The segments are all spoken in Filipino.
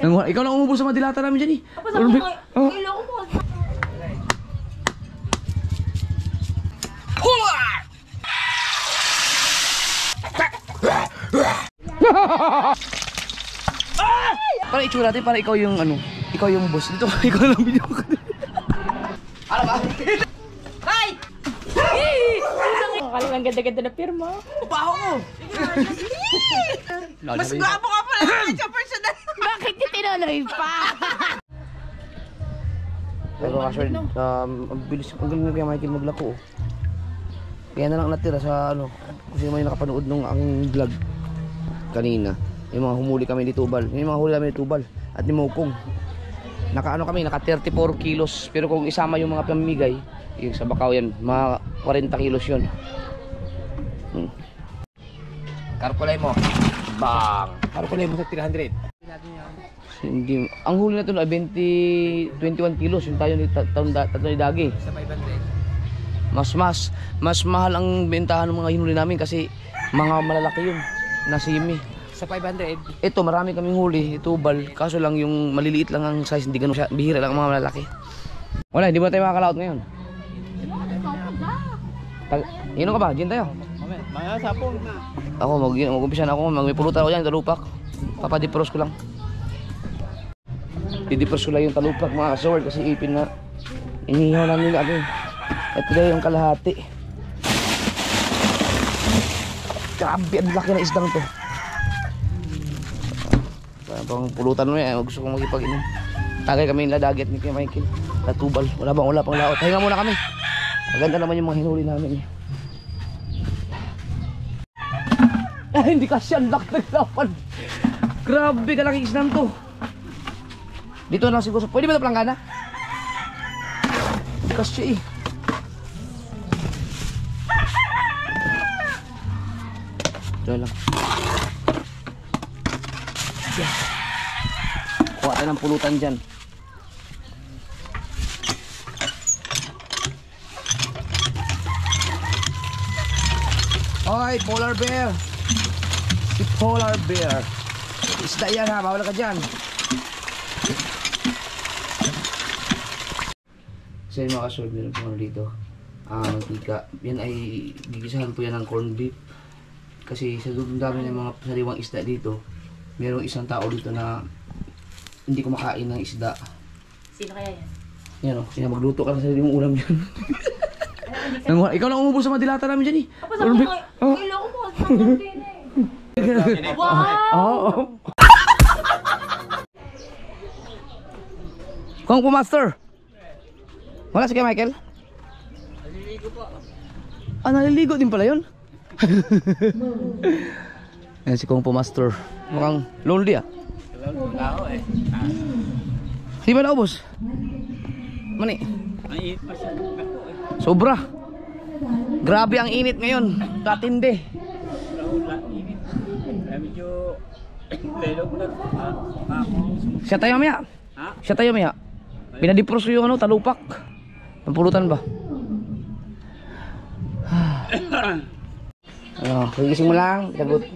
Ikaw lang umubos sa madilata namin dyan eh. Kailangan ko mo. Para itsura natin, para ikaw yung ano, ikaw yung boss dito. Ikaw lang video ka. Ano ba? Ay! Ang ganda-ganda na pirma. Baho mo! Mas guwapo ka pala sa personal. Bakit di tinuloy pa? Pero actually, ang bilis, ang galing na kaya Michael maglako. Kaya na lang natira sa ano, kasi may nakapanood nung aking vlog kanina. Yung mga humuli kami ni Tubal. Yung mga huli kami ni Tubal at ni Mokong. Naka 34 kilos. Pero kung isama yung mga pamimigay, yung sa Bakaw yan, mga 40 kilos yun. Karkulay mo. Bang! Karkulay mo sa 300. Hindi. Ang huli na ito na 21 kilos. Yung tayo ni tatlo ni Dagi. Sa 500. Mas mahal ang bentahan ng mga hinuli namin kasi mga malalaki yun na simi. Sa 500. Ito marami kaming huli, Tubal. Kaso lang yung maliliit lang ang size, hindi ganun siya. Bihira lang ang mga malalaki. Wala, hindi ba tayo makakalaot ngayon? Inom ka ba? Diyan tayo. Mga sapong na. Ako, mag-umpisa na ako. May pulutan ako dyan, talupak. Papadipros ko lang. Didipros ko lang yung talupak mga sword kasi ipin na. Inihaw namin ano. Ito daw yung kalahati. Grabe, ang laki na isdang to. Pang pulutan mo yan, gusto kong magipag-inom. Tagay kami yung ladagit ni Kuya Michael. Natubal, wala pang laot. Hinga muna kami. Maganda naman yung mga hinuli namin eh. Ay, hindi kasi ang laki naglapan. Grabe, kalaking isdang to. Dito na siguro. Pwede ba ito planggana? Hindi kasi eh. Ito lang. Yeah. Kuha tayo ng pulutan dyan. Oy, polar bear. Si polar bear. Isda yan ha, bawal ka dyan. So yun mga kasolve, meron po dito mantika. Yan ay gigisahan po yan ng corned beef. Kasi sa dami ng mga sariwang isda dito, merong isang tao dito na hindi kumakain ng isda. Sino kaya yan? Yan o, sino magluto ka ng sariling ulam dyan. Ikaw lang umubos sa madilata namin dyan eh. Kailangan ko mo. Wow! Kung po master. Wala si Kuya Michael? Naliligo po. Naliligo din pala yun? Ayan si Kung po master. Mukhang lonely ah. Lao eh. Di ba naubos? Mani? Ang init pa siya. Sobra. Grabe ang init ngayon. Katindi. Wala, init. Medyo lelo ko na. Siya tayo maya. Ha? Siya tayo maya. Pinadipros ko yung ano, talupak. Pampulutan ba? Pagising mo lang.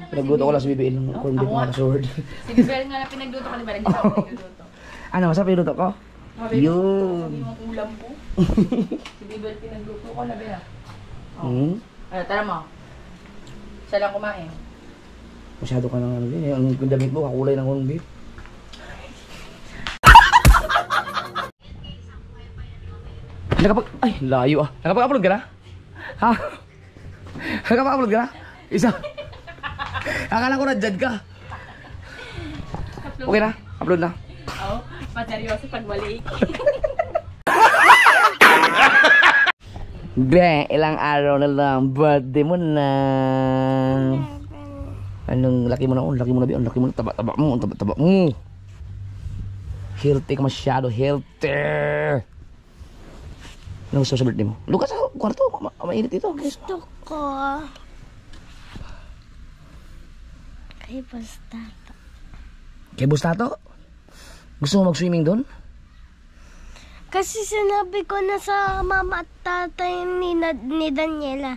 Pinagluto ko lang si BBL ng corned beef mga sword. Si Bibel nga na pinagluto ka ni Bel. Hindi ako pinagluto. Ano, masarap yung luto ko? Yun. Yung ulam ko. Si Bibel pinagluto ko na Bel. Tara mo. Siya lang kumain. Masyado ka ng ano din. Ang damit mo, kakulay ng corned beef. Ay, layo ah. Nakapag-upload ka na? Ha? Nakapag-upload ka na? Isa. Akala ko na-jad ka. Okay na? Upload na. Oo. Paseryoso pag mali. Be, ilang araw na lang. Birthday mo na. Anong laki mo na? Laki mo na, Be. Laki mo na. Taba-taba mo. Taba-taba mo. Healthy ka masyado. Healthy. Ano gusto sa birthday mo? Lukas sa kwarto. Mainit ito. Gusto ko kay Bustato. Kay Bustato? Gusto mo mag-swimming doon? Kasi sinabi ko na sa mama at tatay ni Daniela.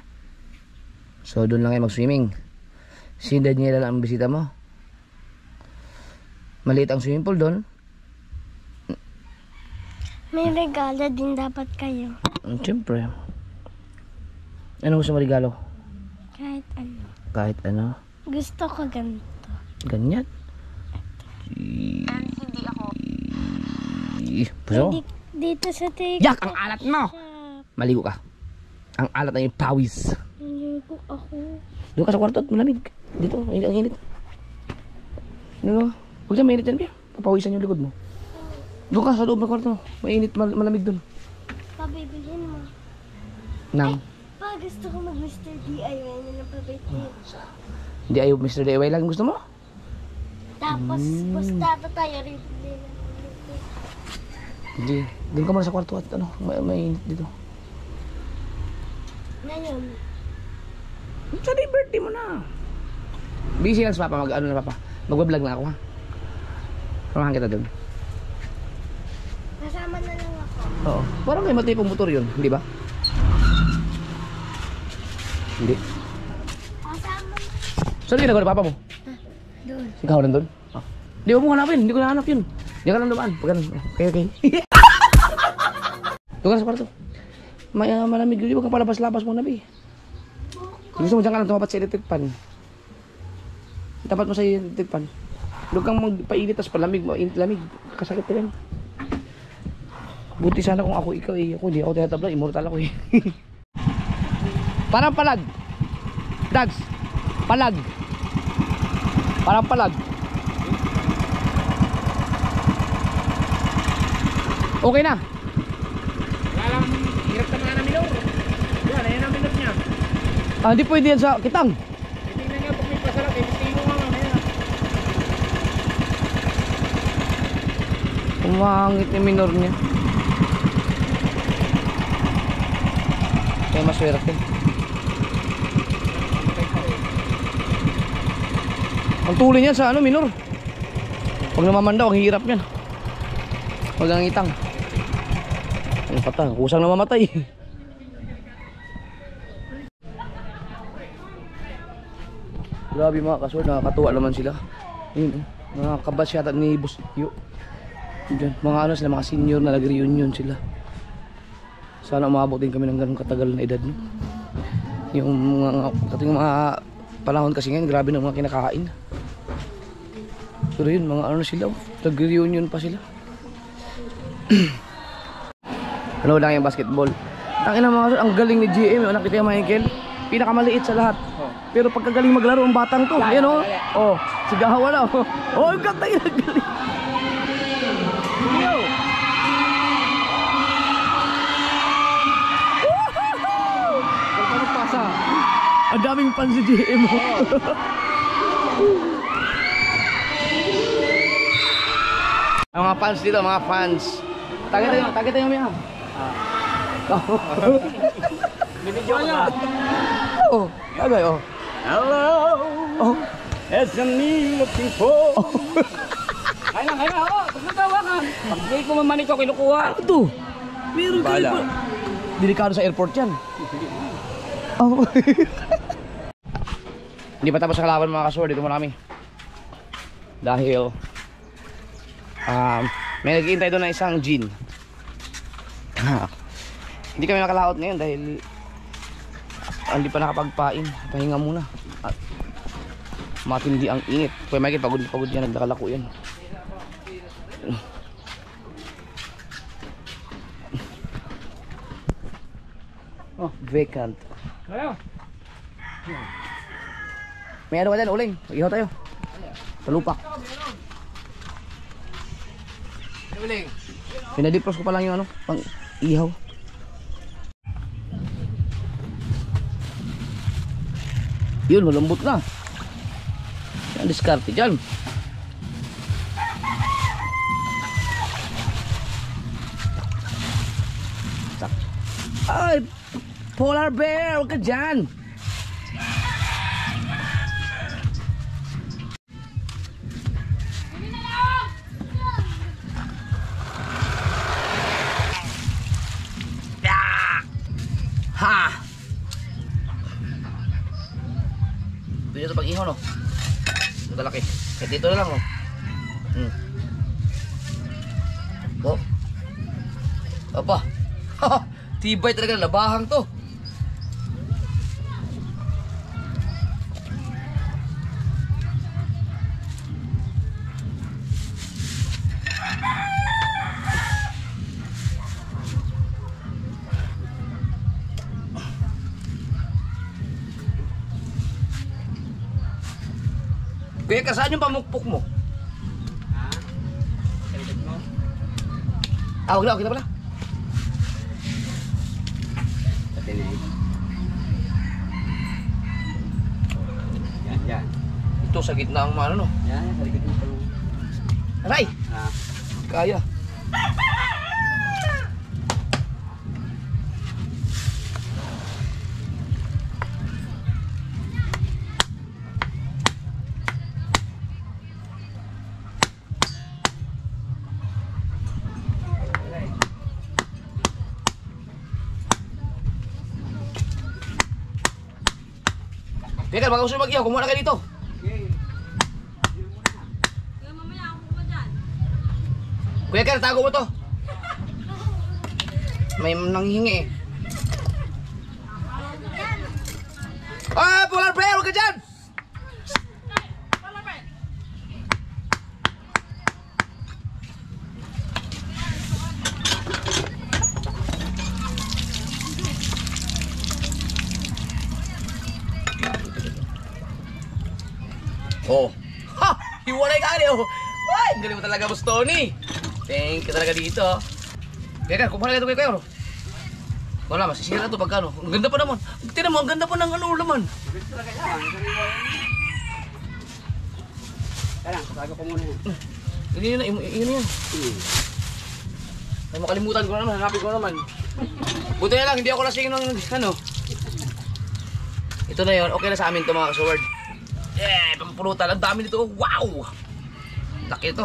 So doon lang kayo mag-swimming. Si Daniela lang ang bisita mo? Maliit ang swimming pool doon. May regalo din dapat kayo. Siyempre. Ano gusto mo regalo? Kahit ano. Kahit ano. Gusto ko ganito. Ganyan. Hindi ako. Puso? Dito sa take. Yak! Ang alat mo! Maligo ka. Ang alat na yung pawis. Naligo ako. Doon ka sa kwarto at malamig. Dito, ang init. Ano? Huwag dyan, mainit dyan, Pia. Papawisan yung likod mo. Doon ka sa loob ng kwarto. Mainit, malamig doon. Pabibilhin mo. Nang? Pa, gusto ko mag-Mr. DIY na ng pabibili. Hindi ayaw Mr. DIY lang gusto mo? Tapos, basta tayo rin. Hindi. Doon ka muna sa kwarto at ano, mainit dito. Ngayon. Sorry, birthday mo na. Busy lang sa papa, mag-ano na papa. Mag-vlog na ako ha. Samahan kita doon. Kasama na lang ako. Oo. Parang may matipong motor yun, hindi ba? Hindi. Kasama na. Saan ginagawa ng papa mo? Doon. Ikaw nandun? Ah. Di ba mo hanapin? Hindi ko nahanap yun. Diyan ka lang dumaan. Pag ganun. Okay. Doon ka sa kwarto. Malamig. Di ba kang palabas-labas mo na, Bi? Gusto mo dyan ka lang tumapat sa electric pan. Tapat mo sa electric pan. Doon kang magpainit, tapos palamig mo. Init-lamig. Kasakit ka yan. Buti sana kung ako ikaw eh. Ako hindi ako tinatabla. Immortal ako eh. Parang palag. Dags. Palag. Parang palag. Okay na. Wala lang, hirap na mga naminaw. Yan, ayan ang minot niya. Ah, hindi pwede yan sa kitang. Tingnan niya pag may pasarap, tingin mo nga mamaya. Umangit yung minor niya. Kaya maswerte. Ang tuloy niya sa ano, minor. Pag namamanda, ang hirap niyan. Pag nangitang. Ano patang, kusang namamatay. Grabe mga kasword, nakakatuwa naman sila. Yun, mga kabats yata ni Boss Yu. Diyan, mga ano sila, mga senior na nag-reunion sila. Sana umabot din kami ng ganun katagal na edad, no? Yung mga panahon kasi ngayon, grabe na mga kinakain. Pero yun, mga ano sila, nag-reunion pa sila. Ano lang yung basketball. Tangina mga kasword, ang galing ni GM, yung nakita yung Michael. Pinakamaliit sa lahat. Pero pagkagaling maglaro ang batang to. Ayan o. Oh, sigawan na. Oh, ang ganda yun. Galing. Pasa. Ang daming fans si GM. Ang mga fans dito, mga fans. Tagay tayo mga. Binidyo ko na. Oh, agay oh. Hello, Oh. it's a me looking for. Kaya na, oh, pagkatawa ka. Pag di ko mamani ko, kinukuha. Ano to? Meron kayo Bala. pa. Delikado sa airport yan. Oh. Hindi pa tapos sa kalaban mga kasword. Dito muna kami. Dahil may nag-iintay doon na isang gin. Hindi kami nakalaot ngayon dahil hindi pa nakapagpain. Pahinga muna. At matindi ang init. Kuya Michael, pagod yan. Nagdakalako yan. Oh, vacant. Ayaw. May ano ka dyan, uling. Mag-ihaw tayo. Talupak. Uling. Pinadipros ko pa lang yung ano, pang ihaw. Yun, malambot na. Yan, diskarte dyan. Ay, polar bear, huwag ka dyan. Ha! Dito sa pag-ihaw, no? Ito laki. Kahit dito na lang, no? Aba. Tibay talaga, labahang to. Kuya, saan yung pamukpok mo? Ha? Salikod mo? Huwag na pala. Sa tinig. Yan. Ito sa gitna ang ano, no? Yan, sa likod mo. Aray! Ha? Kaya. Teka, baka gusto mag-ihaw, kumuha na kayo dito. Kuya Ker, tago mo to. May nanghihingi eh. Polar bear, huwag ka dyan! Oh. Ha! Hiwalay ka oh. Ay, galing mo talaga, Boss Tony. Thank you talaga dito. Kaya kumuha na ito kayo. Wala, masisira na ito pagkano. Ang ganda pa naman. Tignan mo, ang ganda pa ng ano laman. Maganda talaga yan. Kaya lang, tago ko muna yan. Yun yan. Ay, makalimutan ko na naman, hanapin ko na naman. Buti na lang, hindi ako lasing ng ano. Ito na yun, okay na sa amin ito mga kasword. Yeah, pampulutan. Ang dami nito. Wow! Laki ito.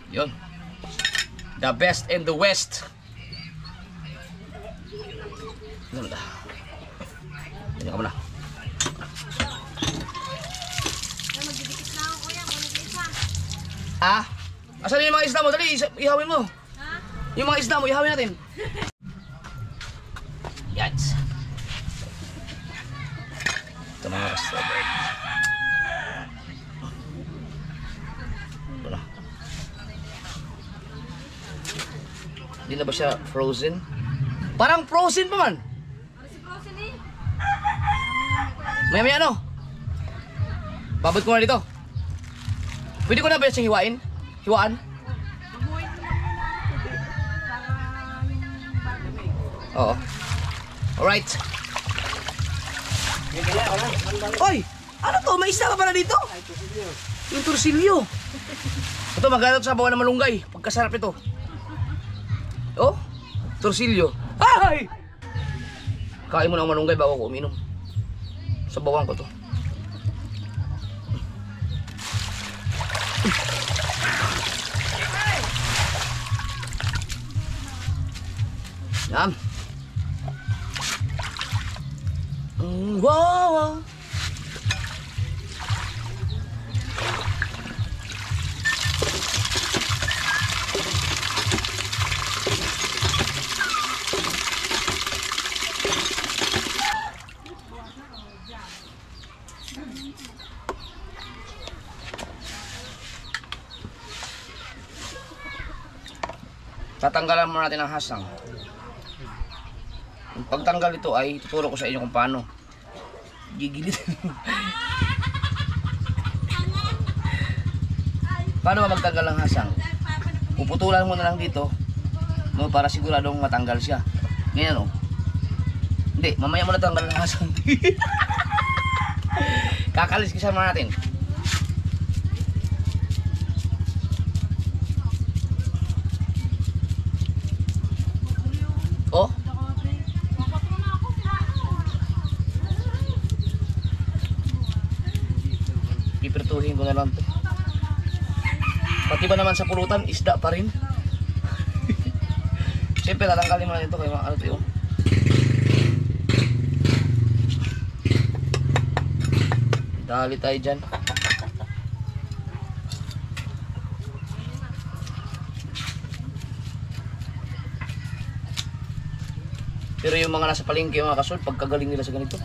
Yun. The best in the West. Ano na? Ganyan ka muna. Ah? Asan yung mga isda mo? Dali, ihawin mo. Yung mga isda mo, ihawin natin. Yats. Ito mga strawberry. Ito na. Hindi na ba siya frozen? Parang frozen pa man. Maya-maya ano? Babad ko na dito. Pwede ko na ba siyang hiwain? Hiwaan? Oo. Alright. Oy! Ano to? May isa ka pala dito? Yung torsilyo. Ito, maghanap sa bawa ng malunggay. Pagkasarap ito. Oh? Torsilyo. Ay! Kain mo ng malunggay bago ko uminom. Sabawan ko to. Yan. Wow! Tatanggalan muna natin ang hasang. Yung pagtanggal ito ay tuturo ko sa inyo kung paano. Gigilid. Paano ba magtanggal ng hasang? Puputulan mo na lang dito, no, para siguradong matanggal siya. Ganyan, oh. Hindi, mamaya mo na tanggal ng hasang. Kakalis kasi muna natin. Oh. Pipirtuhin ko na lang to. Pati ba naman sa pulutan, isda pa rin. Siyempre, tatanggalin mo na ito kayo. Ano ito yun? Dali tayo dyan. Pero yung mga nasa palengke, mga kasol, pagkagaling nila sa ganito.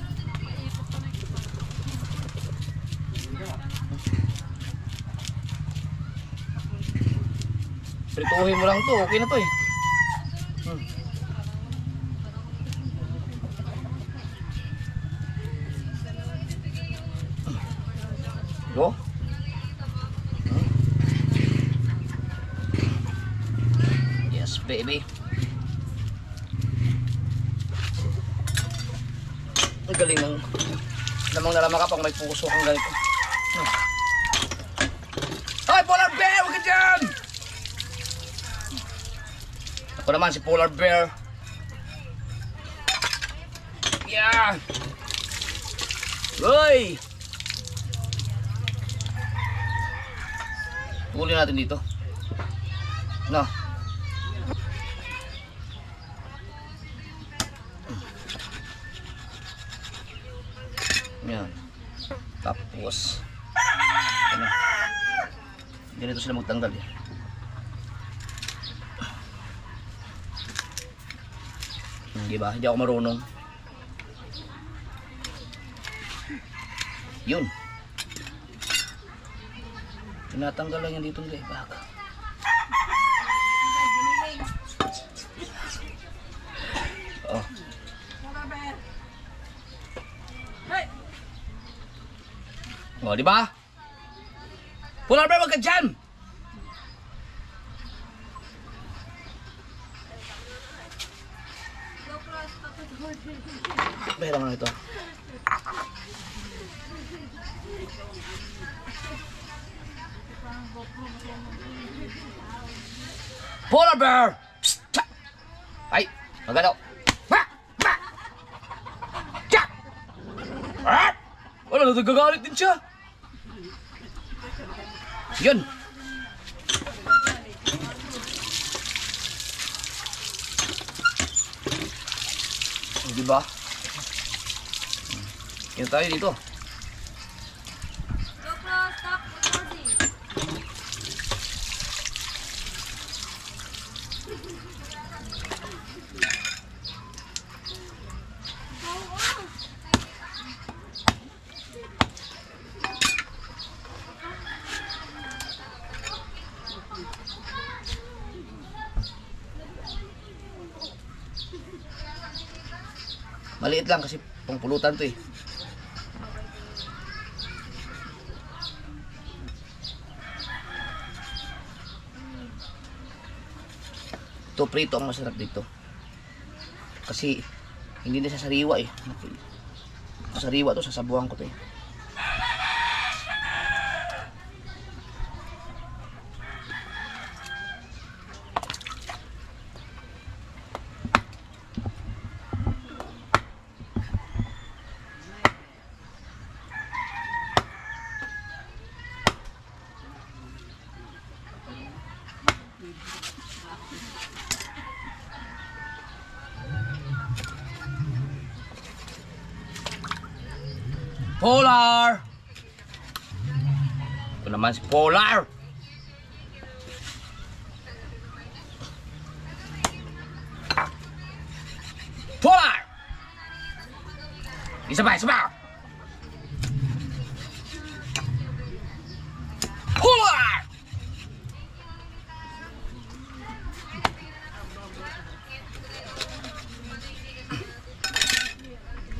Prituhin mo lang to, okay na to eh. Go. Yes, baby. Ang galing ng namang nalama ka pang may puso kang ganito. Ay, polar bear! Huwag ka dyan! Ako naman si polar bear. Yeah! Uy! Tulin natin dito. No. Yan. Tapos ano? Ganito sila magtanggal eh. Hindi ba? Hindi ako marunong. Yun. Tinatanggal lang yan dito nila eh. Baka. Oh. Oh, di ba? Polar bear, wag ka dyan! Pera mo na ito. Polar bear! Psst! Ay, magano? Wala, nagagalit din siya. Yun. Di ba? Yan tayo dito. Maliit lang kasi pangpulutan to eh. Ito prito ang masarap dito. Kasi hindi na sa sariwa eh. Sa sariwa to, sasabuhan ko to eh. Polar! Ito naman si Polar! Polar! Isa pa, isa pa! Polar!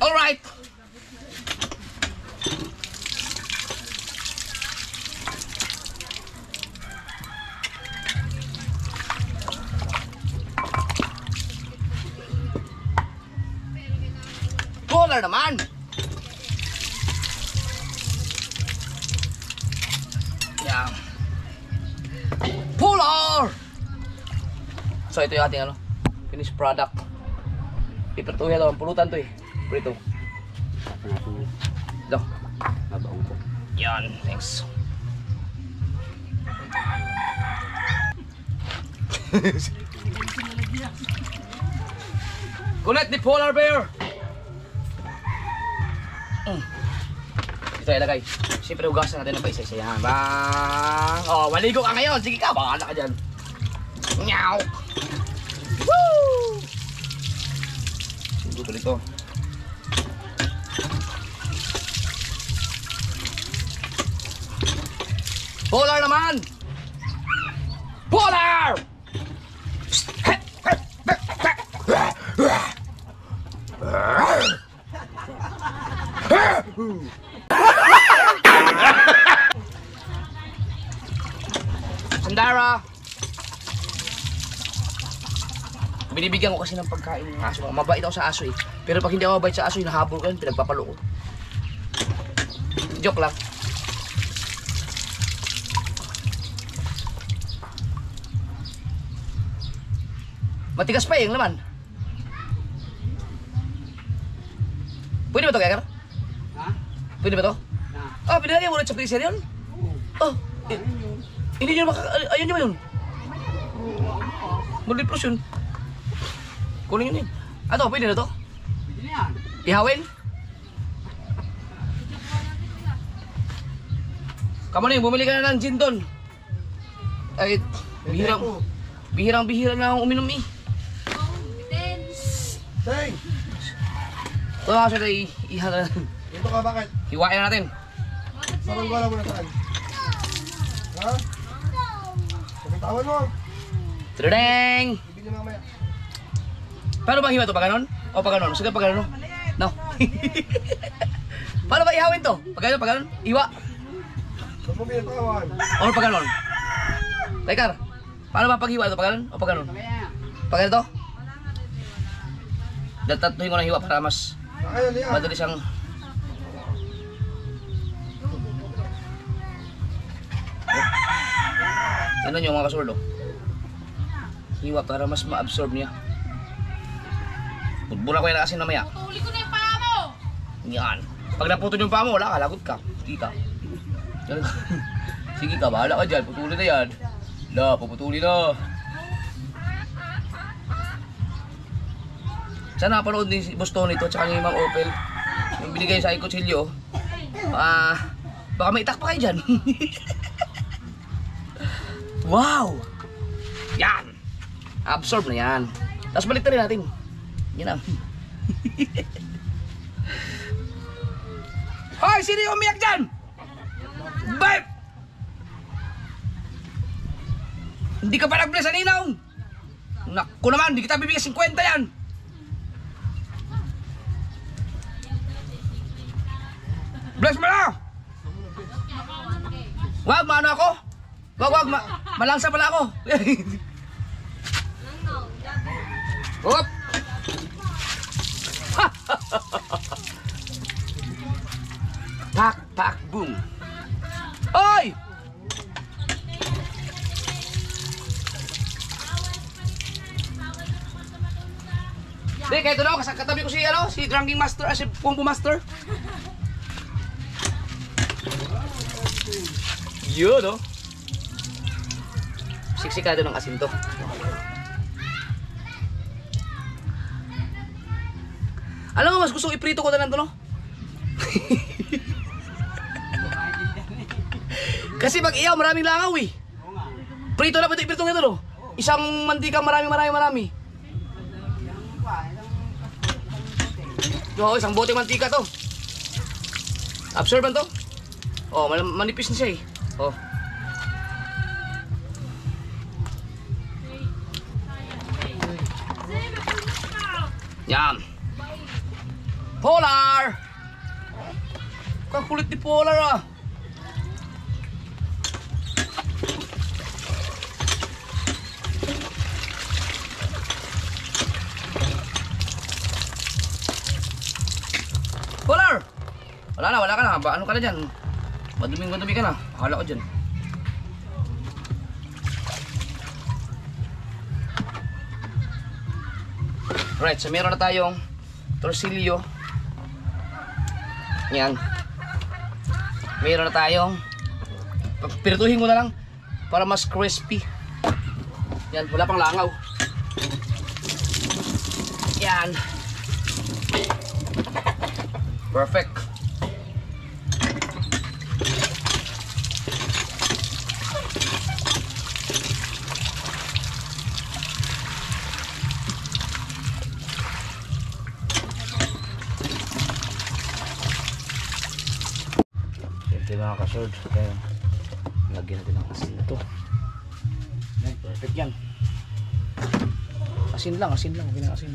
Alright! Polar naman. Yan. Polar. So ito yung ating ano, finished product. Iprituhin ito, ang pulutan to eh. Prito. Ito. Mabaong po. Yan, thanks. Kulit ni polar bear. Ito ilagay. Siyempre hugasan natin ng paisa-isa yan. Bang! Oh, maligo ka ngayon. Sige ka, bahala ka dyan. Nyaw! Woo! Siguro ito. Polar naman! Polar! Sandara! Binibigyan ko kasi ng pagkain ng aso. Mabait ako sa aso eh. Pero pag hindi ako mabait sa aso, hinahabol ko yun, pinagpapalo ko. Joke lang. Matigas pa eh, yung laman. Pwede ba ito, Kekar? Ha? Pwede ba ito? Ah, pinilagay mo ulit sa freezer yun? Oh, hindi nyo ayun nyo ba yun? Multipros yun. Kunin yun yun. Ano, pwede na ito? Pwede na yan. Ihawin? Kamu na bumili ka na ng gin doon. Ay, bihirang-bihira na akong uminom eh. Teng! Ito nga siya tayo iha na. Dito ka, bakit? Hiwain na natin. Saranggola mo na saan? Ha? Sabitawan mo. Tadadeng! Ibili mamaya. Paano ba hiwa ito? Pag ganon? O pag ganon? Sige, pag ganon. No. Paano ba ihawin to? Pag ganon, pag ganon? Iwa. Huwag mo pinatawan. O pag ganon? Lekar, paano ba paghiwa ito? Pag ganon? O pag ganon? Pag ganito? Tatatuhin ko ng hiwa para mas Kaya liyan. madali siyang... Tignan nyo mga kasurdo. Hiwa para mas ma-absorb niya. Budbula ko yan kasi namaya. Putuli ko na yung paa mo! Yan. Pag naputol yung paa mo, wala ka, lagot ka. Sige ka. Sige ka, bahala ka dyan. Putuli na yan. La, puputuli na. Sana napanood din si Boss Tony ito, tsaka ni Ma'am Opel. Yung binigay sa aking kutsilyo. Baka may itak pa kayo dyan. Wow! Yan! Absorb na yan. Tapos balik na rin natin. Yan ang. Hoy! Sino yung umiyak dyan? Bye! Hindi ka pa nag-bless sa ninaw! Naku naman, hindi kita bibigyan 50 yan! Bless mo na! Wag, maano ako? Wag, malangsa pala ako. Hop! Pak, pak, boom. Oy! Di, kahit ano, katabi ko si Drinking Master, si Pumpo Master. Yun, no? Siksikado ng asin to. Alam mo, mas gusto iprito ko na lang to, no? Kasi pag iyaw, maraming langaw eh. Prito na ba ito ipritong ito, no? Isang mantika, marami. Oo, isang bote mantika to. Absorban to. Oh, manipis na siya eh. Oh. Yan. Polar! Kakulit ni Polar ah. Polar! Wala ka na. Ano ka na dyan? Madumi ka na. Akala ko dyan. Right, so meron na tayong torsilyo. Yan. Meron na tayong pirituhin ko na lang para mas crispy. Yan, wala pang langaw. Yan. Perfect. Siyempre mga kasord, kaya lagyan natin ng asin na to. Yan, perfect yan. Asin lang, okay na asin.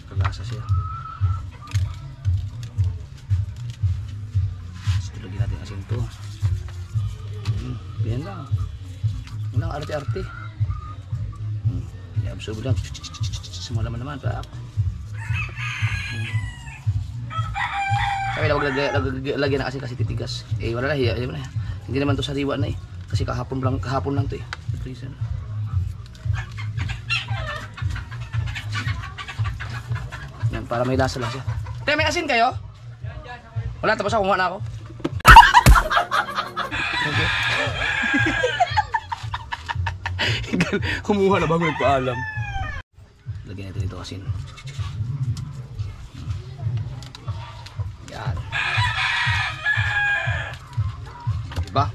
Kalasa siya. Gusto lagyan natin asin to. Ganyan lang. Walang arte-arte. I-absorb lang. Sumalaman naman pa ako. Sabi na huwag lagyan ng asin kasi titigas. Eh wala na, hindi naman to sariwa na eh. Kasi kahapon lang to eh. Yan, para may lasa lang siya. Kaya may asin kayo? Wala, tapos ako, kumuha na ako. Okay. Kumuha na bago nagpaalam. Lagyan natin ito asin. Yan. Diba?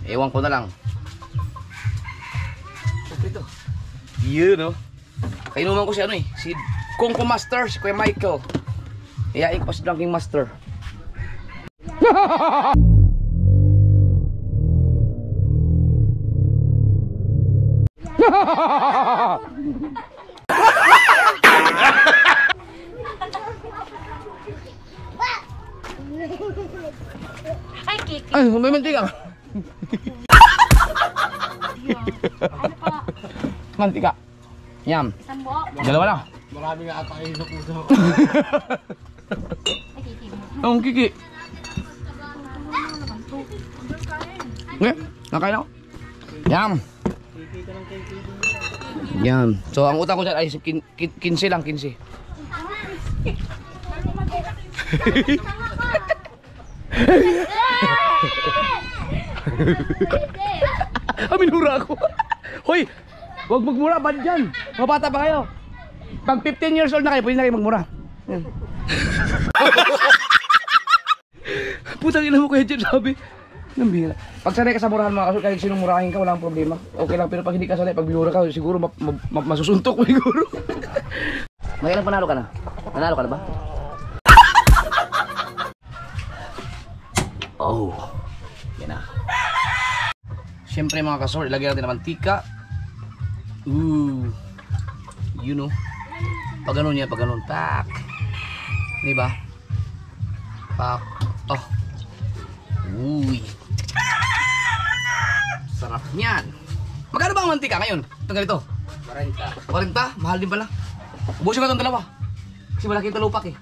Ewan ko na lang. Ito. Yun, no? Kainuman ko si ano eh. Si Kungko Master, si Kuya Michael. Iyain ko pa si Drinking Master. Ay, Kiki. Ay, may mantika. Mantika. Yum. Sambo. Dalawa lang. Marami nga ata kayo sa puso. Ay, Kiki. Ang kiki. Okay, nakain ako. Yum. Yan. So ang utang ko dyan ay 15 lang, 15. Minura ako. Hoy, huwag magmura ba dyan? Mga bata pa kayo. Pag 15 years old na kayo, pwede na kayo magmura. Yan. Putang ina mo kaya dyan, sabi. Nambira. Pag sanay ka sa murahan mga kasol, kahit sinong murahin ka, walang problema. Okay lang, pero pag hindi ka sanay, pag binura ka, siguro masusuntok mo siguro. Ngayon panalo ka na? Nanalo ka na ba? Oh. Yan na. Siyempre mga kasol, ilagay natin na mantika. You know. Pag ganun yan, pag ganun. Pak. Diba? Pak. Oh. Uy. Sarap niyan. Magkano ba ang mantika ngayon? Ito ganito? 40. 40? Mahal din pala. Ubusin ko itong dalawa. Kasi malaki yung talupak eh.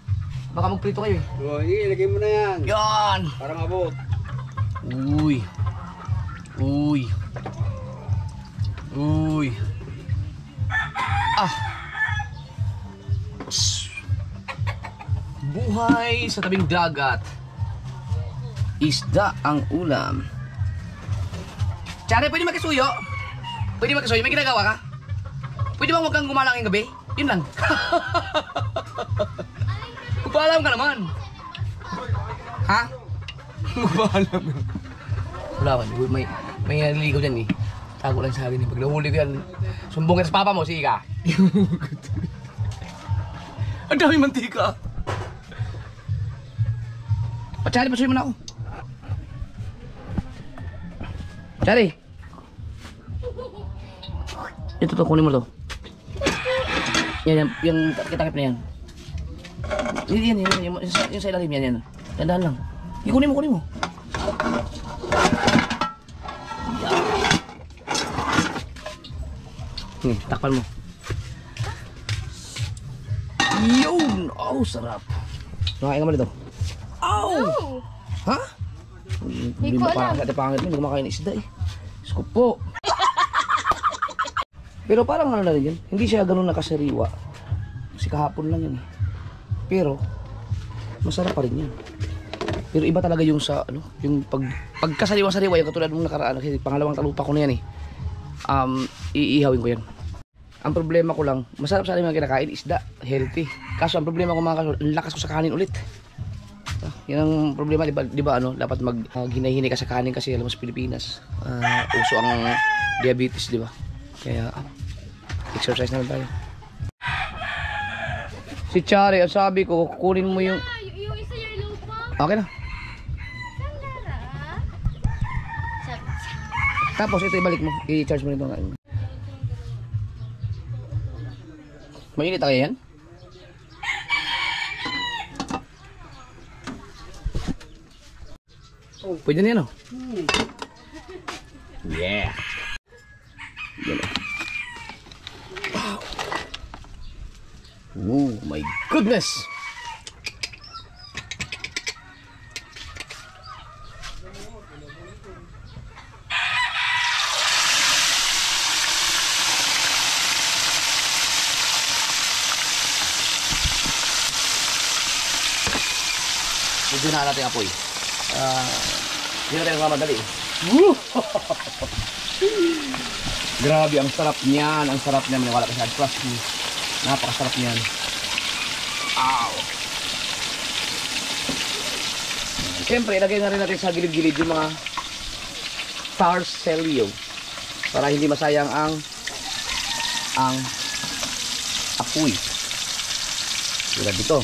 Baka magprito kayo eh. Oh, ilagay mo na yan. Yan. Para mabot. Uy. Uy. Uy. Ah. Buhay sa tabing dagat. Isda ang ulam. Tsare, pwede makisuyo? Pwede makisuyo? May ginagawa ka? Pwede bang huwag kang gumalang yung gabi? Yun lang. Magpaalam ka naman. Ha? Magpaalam. Wala man. May naliligaw dyan eh. Tago lang sa akin eh. Pag nahuli ko yan, sumbong kita sa papa mo, sige ka. Ang dami mantika. Tsare, pasuyo mo na ako. Tsare. Ito to, kunin mo to. Yan, yung takip na yan. Yan, yung sa ilalim yan. Dandahan lang. Kunin mo. Yan. Takpan mo. Yun! Oh, sarap. Nakain ka mo dito. Oh! Ha? Hindi ko alam. Parang pangit mo, hindi kumakain ng isda eh. Diyos ko po. Pero parang ano na rin yun, hindi siya ganun nakasariwa. Kasi kahapon lang yun eh. Pero, masarap pa rin yan. Pero iba talaga yung sa, ano, yung pagkasariwa-sariwa, yung katulad nung nakaraan, kasi pangalawang talupa ko na yan eh. Iihawin ko yan. Ang problema ko lang, masarap sa akin mga kinakain, isda, healthy. Kaso ang problema ko mga kaso, ang lakas ko sa kanin ulit. Yan ang problema, di ba ano, dapat maghinay-hinay ka sa kanin kasi alam mo sa Pilipinas, uso ang diabetes, di ba? Kaya, exercise na lang tayo. Si Chari, ang sabi ko, kukunin mo yung... Yung isa yung ilong ko. Okay na. Tapos ito ibalik mo, i-charge mo nito. Mainit na kaya yan? Pwede na yan oh. Yeah. Yan oh. Wow. Oh my goodness. Medyo na natin apoy. Hindi natin mamadali. Grabe, ang sarap niyan. Ang sarap niyan. Wala kasi plus. Napakasarap niyan. Ow! Siyempre, ilagay na rin natin sa gilid-gilid yung mga sarselio para hindi masayang ang apoy. Tulad dito.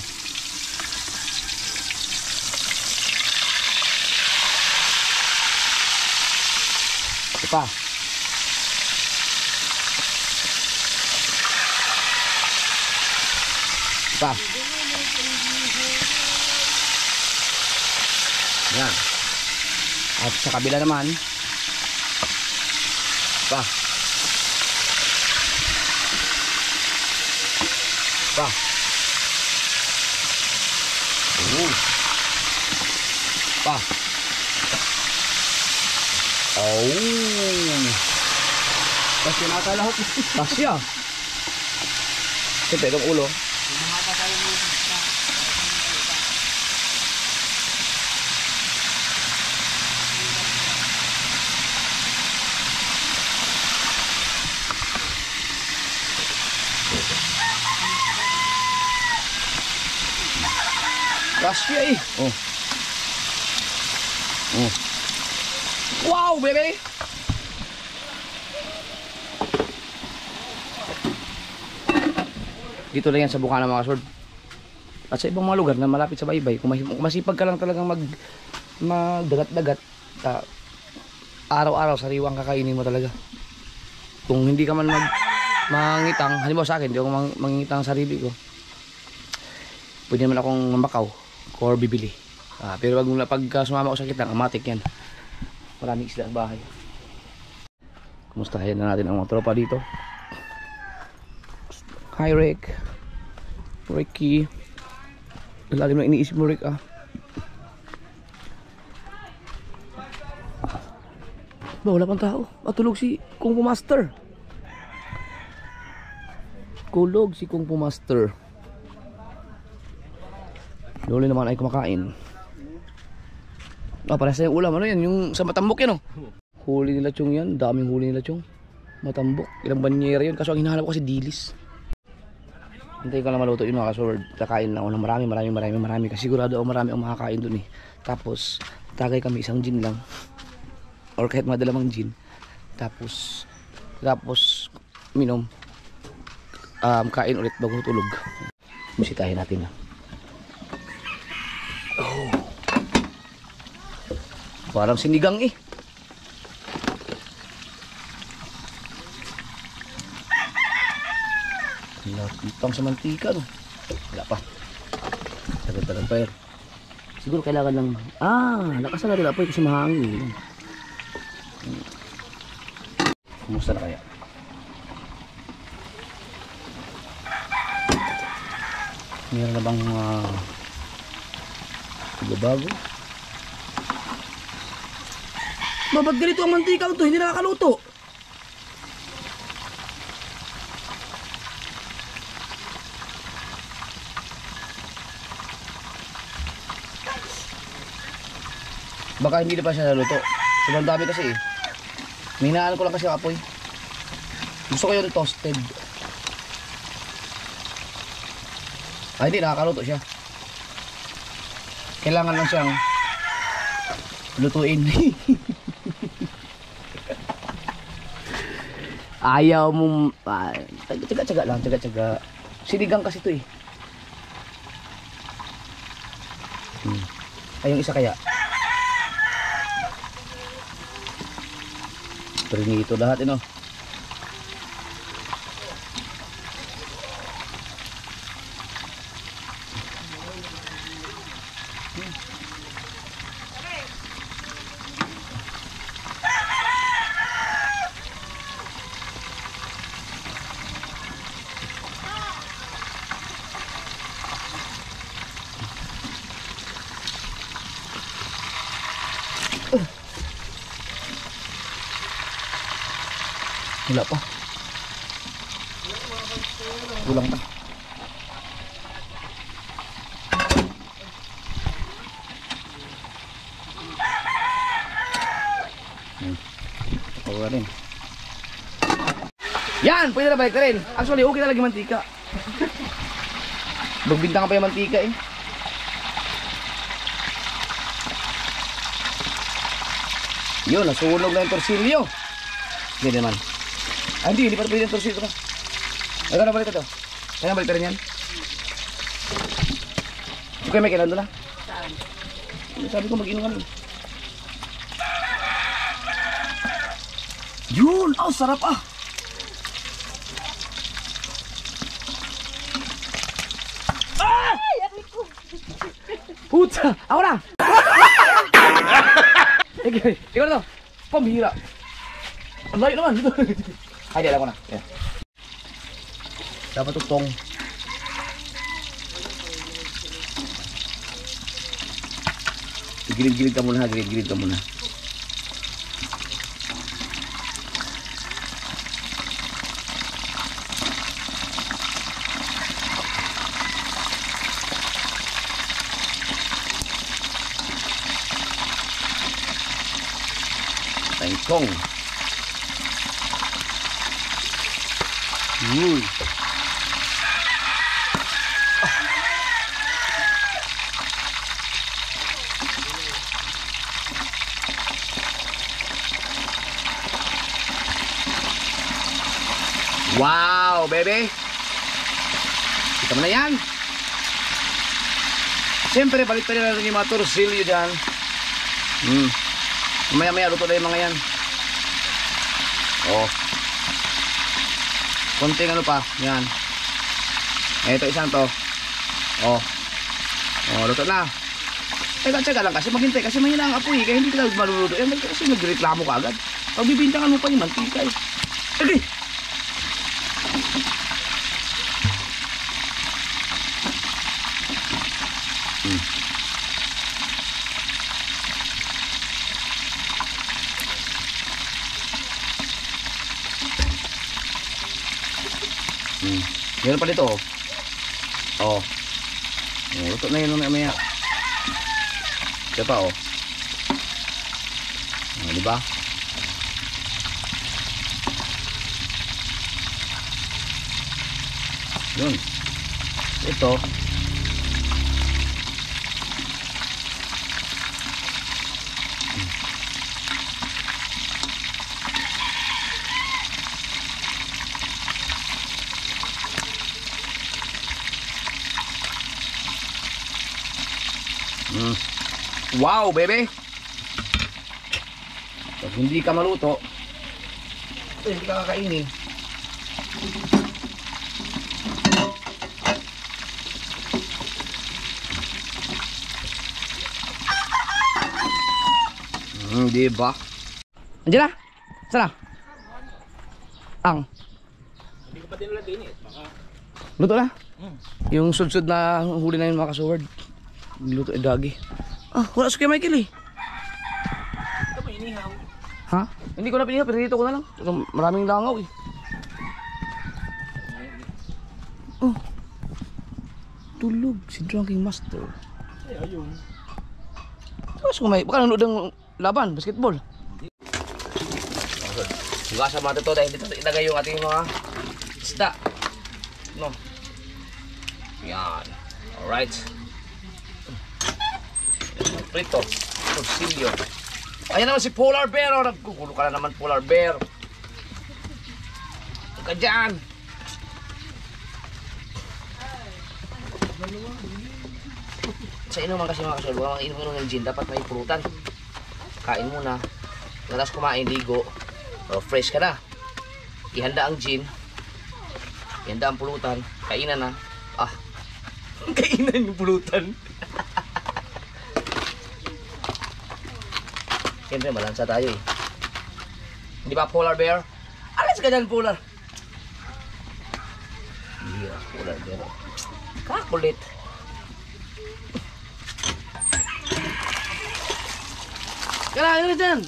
Ito pa. Ito pa. Yan. At sa kabila naman. Ito pa. Ito pa. Pa. Oh. Kasi nakalahat. Kasi ah. Siyempre itong ulo. Kasi eh. Oh. Oh. Wow, baby! Dito lang yan sa Bukana mga sword. At sa ibang mga lugar na malapit sa baybay, kung masipag ka lang talagang magdagat-dagat, araw-araw sariwang kakainin mo talaga. Kung hindi ka man mangitang, halimbawa sa akin, hindi ako mangitang sarili ko, pwede naman akong mambakaw or bibili. Pero pag sumama ko sa kitang, amatik yan. Maraming isda sa bahay. Kumustahin na natin ang mga tropa dito. Hi Rick. Ricky. Lalim na iniisip mo Rick ah. Ba, wala pang tao. Matulog si Kung Fu Master. Kulog si Kung Fu Master. Duli naman ay kumakain. Parang sa yung ulam, ano yan? Yung sa matambok yan, oh. Huli nila chong yan. Daming huli nila chong. Matambok. Ilang banyera yun. Kaso ang hinahanap ko kasi dilis. Hintayin ko lang maluto yun mga kasword. Kakain lang ako ng marami. Kasi sigurado ako marami ang makakain dun eh. Tapos, tagay kami isang gin lang. Or kahit madalamang gin. Tapos, minom. Kain ulit bago tulog. Bisitahin natin na. Oh. Parang sinigang eh. Lapitang sa mantika no. Wala pa. Tagal-tagal pa yan. Siguro kailangan lang. Lakasan natin apoy kasi mahangin. Kumusta na kaya? Meron na bang bago? Ba't ganito ang mantika to? Hindi nakakaluto. Baka hindi na pa siya naluto. Sobrang dami kasi eh. Minaan ko lang kasi ang apoy. Gusto ko yung toasted. Ay hindi, nakakaluto siya. Kailangan lang siyang lutuin. Ayaw mo tsaga-tsaga lang, tsaga-tsaga. Sinigang kasi ito eh. Ay yung isa kaya. Prinito lahat ino. Wala pa. Kulang pa. Pagawa rin. Yan! Pwede na balik na rin. Actually, okay na lagi mantika. Magbintang pa yung mantika eh. Yun, nasunog na yung torsilyo. Hindi naman. Ay, hindi pa pwede yung torsilyo ka. Ay, na balik ka to. Kaya balik ka rin yan. Okay, may kailan doon na. Sabi ko mag-inom kami. Yun! Oh, sarap ah! Ah! Puta! Ako na! Ikaw na to! Pambihira! Ang layo naman! Dito! Ay, di alam ko na. Yeah. Dapat tutong. Gilid-gilid ka muna ha, gilid-gilid ka muna. Tengkong. Wow, baby. Kita mo na yan. Siyempre, balik pa rin natin yung mga torsilyo dyan. Maya-maya luto na yung mga yan. Oh. Konting ano pa, yan. Ito isang to. Oh. Oh, luto na. Tsaga-tsaga lang kasi maghintay kasi mahina ang apoy, kaya hindi ka maluluto. Yan kasi nagreklamo ka agad. Pagbibintangan mo pa yung mantika eh. Okay. Meron pa dito oh. Oh. Oh, luto na yun mamaya. Ito pa oh. Oh, diba? Yun. Ito. Wow, baby. Pag hindi ka maluto, hindi ka kakainin. Diba? Andiyan na? Saan na? Ang? Hindi ko pa din ulit din eh. Luto na? Yung sudsud na huli na yun mga kasuward. Luto yung dagi. Ah, wala sa kay Michael eh. Ito may inihaw. Ha? Hindi ko na pinihaw, pero dito ko na lang. Maraming langaw eh. Oh. Tulog si Drunking Master. Ay, ayun. Baka nanood ng laban, basketball. Hugasan natin ito dahil dito ilagay yung ating mga isda. No. Yan. Alright. Prito. Torsilyo. Ayan naman si Polar Bear. Oh, nagkukulo ka na naman, Polar Bear. Huwag ka dyan. Sa inuman kasi mga kasul, huwag inuman ng gin, dapat may pulutan. Kain muna. Tapos kumain, ligo. Fresh ka na. Ihanda ang gin. Ihanda ang pulutan. Kainan na. Ah. Kainan yung pulutan. Siyempre, malansa tayo eh. Hindi ba, Polar Bear? Alas ka dyan, Polar. Yeah, Polar Bear. Kakulit. Kailangan dyan.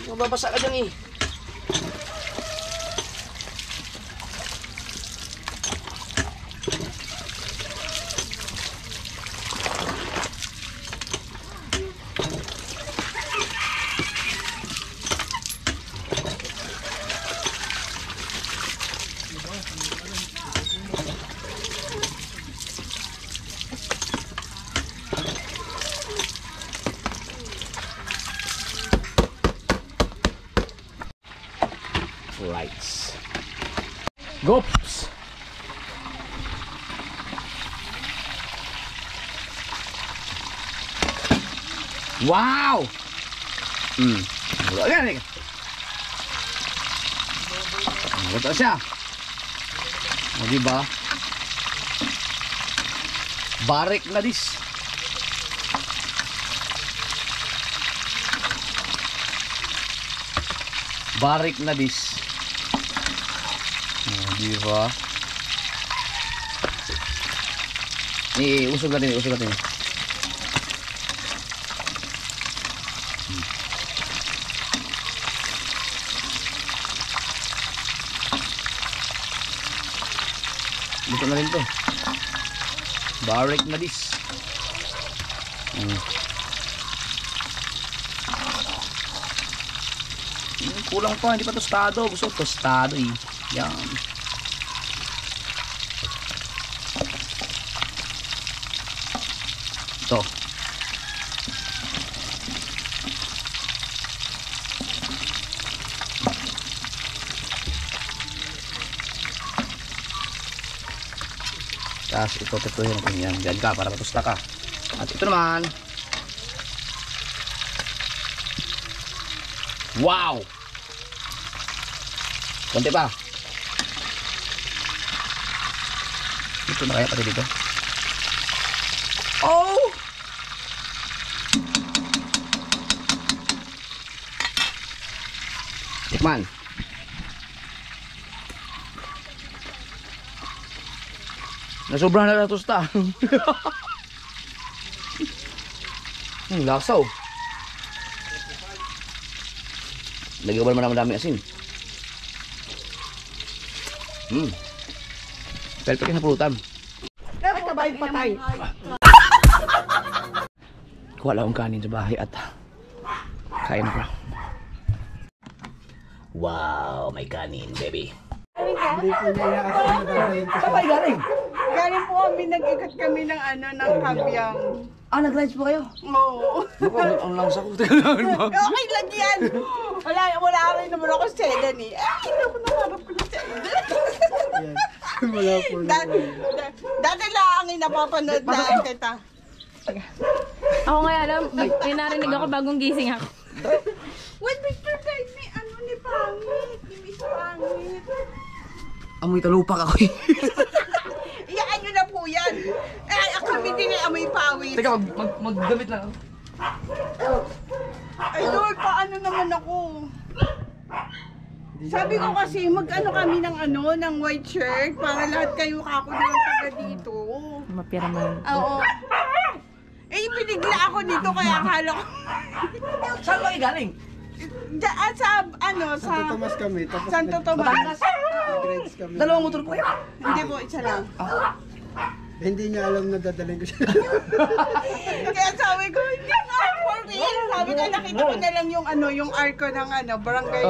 Mababasa ka dyan eh. Lights. Gops. Wow. Wala yan eh. Wala siya. O diba? Barik na dis. Barik na dis. Diba? Usog natin, usog natin. Dito na rin to. Barik na dis. Kulang pa, hindi pa tostado. Gusto tostado eh. Yan. Ito. Tapos ito tutuhin natin yan. Diyan ka para matusta ka. At ito naman. Wow! Konti pa. Ito na kaya pati dito. Oh! Tikman. Nasobrahan na tusta. Lasaw. Lagyan ba naman madami asin? Perfect na pulutan. Ay, kabay patay. Kuha lang akong kanin sa bahay at kain ako. Wow, may kanin, baby. Sabay galing. Galing po kami, nag-ikot kami ng ng kabyang. Ah, nag-lunch po kayo? Oo. Ang langsa ko. Okay lang yan. Wala rin naman ako sedan eh. Ay, hindi ako nakarap ko ng sedan. Wala po Dati lang napapanood na kita. Ako nga alam, may narinig ako bagong gising ako. Wait, picture guys ni Pangit. Ni Miss Pangit. Amoy talupak ako eh. Iyaan nyo na po yan. Ay, kami din ay amoy pawis. Teka, magdamit lang. Ay, Lord, paano naman ako? Sabi ko kasi, mag-ano kami ng white shirt para lahat kayo kakulang taga dito. Mapira mo yun. Oo. Eh, binigla ako nito kaya akala ko. Saan ba kayo galing? Diyan sa, Santo Tomas kami. Tapos Santo Tomas. nag-rides kami. Dalawang motor po kayo? Hindi po, isa lang. Hindi niya alam na dadalhin ko siya. Kaya sabi ko, hindi nga, for real. sabi ko, nakita ko na lang yung yung arko ng barangay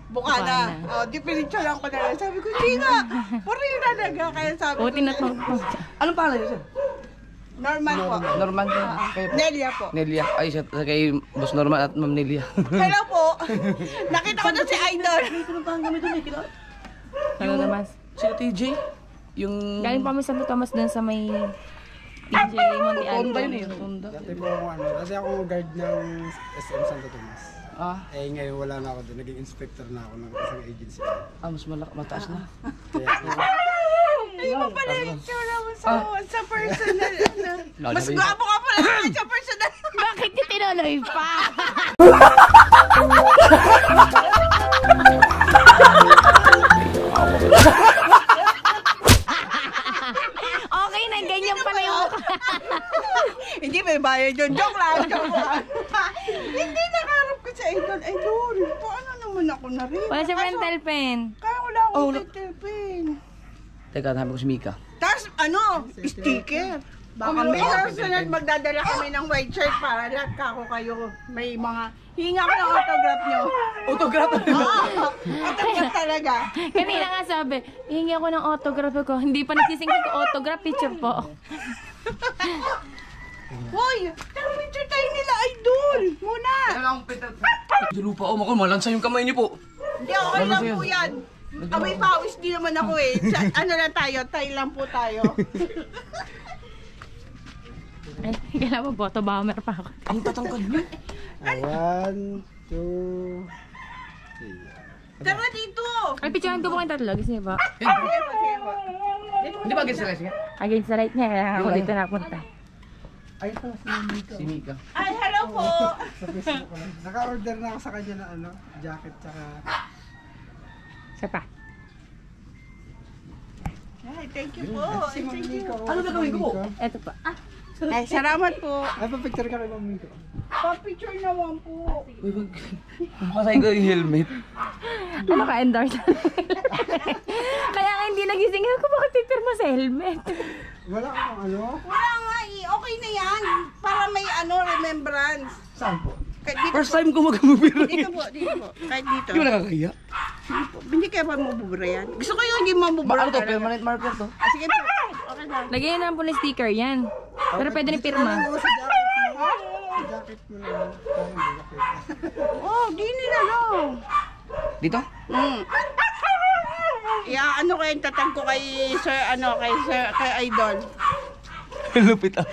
Bukana. Oh, di pinicturean ko na lang. Sabi ko, hindi nga. For real talaga. Kaya sabi ko, Buti na to. Anong pangalan niyo, sir? Norman po. Norman po. Kayo po? Nelia po. Nelia. Ay, siya kay Boss Norman at Ma'am Nelia. Hello po. Nakita ko na si Idol. Ano naman? Sino TJ? Yung... Galing pa kami sa Thomas dun sa may TJ Monte Honda Alto. yun eh. Honda. Dati po ako kasi ako guard ng SM Santo Tomas. Ah, Ngayon wala na ako doon. Naging inspector na ako ng isang agency. mas mataas na. Kaya Hindi mo pala yung tsura mo sa personal. Mas gwapo ka pala sa personal. Bakit di tinuloy pa? Okay na, ganyan pala yung mukha. Hindi may bayad yun. Joke lang. Hindi nakaharap ko sa Idol. Idol, paano naman ako na rin? Wala siya pentel pen. Kaya wala akong pentel pen. Teka, sabi ko si Mika. Tapos sticker. Baka may sunod magdadala kami ng white shirt para lahat kako kayo. May mga hinga ko ng autograph nyo. Autograph? Autograph talaga. Kanina nga sabi, hihingi ako ng autograph ko. Hindi pa nagsisingin ko autograph, picture po. Hoy, picture tayo nila, Idol. Muna. Lupa, oh, malansa yung kamay niyo po. Hindi, okay lang po yan. Amoy pawis di naman ako eh. Ano lang tayo, tayo lang po tayo. Ay, kailangan mo boto bomber pa ako. Ang tatangkad niyo. 1, 2, 3. Tara dito. Ay, picturean ko po kayong tatlo. Gusto niyo ba? Hindi ba against the siya? Against the right niya, kaya ako dito napunta. Ay, ito Si Mika. Ay, hello po. sa Facebook ko lang. Naka-order na ako sa kanya na jacket tsaka... Siya pa. Ay, thank you po. Thank you. Ano gagawin ko po? Eto pa. Ay, salamat po. Ay, pa-picture ka rin ng Miko. Pa-picture naman po. Masay ko yung helmet. Ano ka, endorse? Kaya nga hindi nagising ako, bakit pipirma sa helmet? Wala akong Wala nga eh. Okay na yan. Para may remembrance. Saan po? Kahit dito First time ko mag-mobile. Dito po, dito po. Kahit dito. Hindi mo nakakaya. Hindi kaya pa mabubura yan. Gusto ko yung hindi mabubura. Ano to? Permanent marker to? Sige po. Okay na. Lagyan na po ng sticker yan. Pero pwede ni pirma. Sa jacket mo. Sa jacket mo naman. Parang hindi nakita. Oh, di nila lang. Dito? Ano ko yung tatag ko kay Sir, kay Idol. Lupit ah.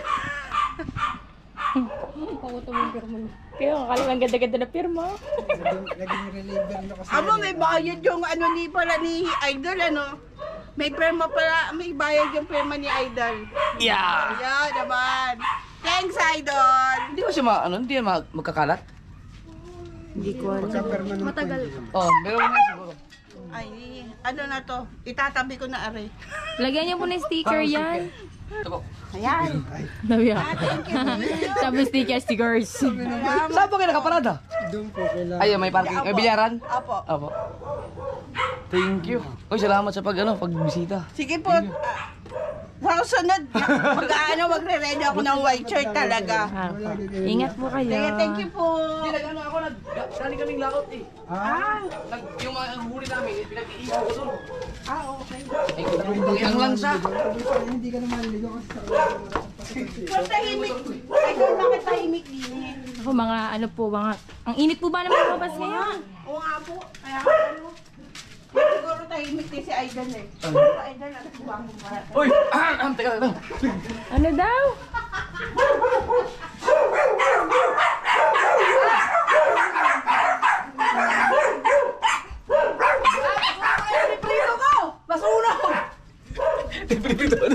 Kaya akala ang ganda-ganda na pirma. Naging reliever na kasi. Aba, may bayad yung ni Idol, May perma pala, may bayad yung perma ni Idol. Yeah! Ayan naman. Thanks, Idol. Hindi ba siya hindi magkakalat? Hindi ko alam. Pagka-permanent matagal. Oh, meron na siguro. Ay, ano na to? Itatabi ko na aray. Lagyan niyo po ng sticker yan. Ito po. Ayan. Nabiya. Thank you. Sabi stickers. Saan po kayo nakaparada? Doon po kailangan. Ay, may parking. May bilyaran? Apo. Apo. Thank you. Uy, salamat sa pagbisita. Sige po. Sa sunod, magre-ready ako ng white shirt talaga. Ingat po kayo. Sige, thank you po. Nag-ano ako, galing kaming laot eh. Yung mga huli namin, pinag-iihaw ko doon. Okay. Eh, ang lansa. Hindi ka naman ligo kasi sa So, tahimik. Idol, bakit tahimik din eh? Ako mga ang init po ba naman lumabas ngayon? Oo nga po. Kaya siguro tahimik din si Idol eh. Idol, nagbuwang mo para. Uy! Teka. Ano daw? Prito ko! Nasunog! Prito ko.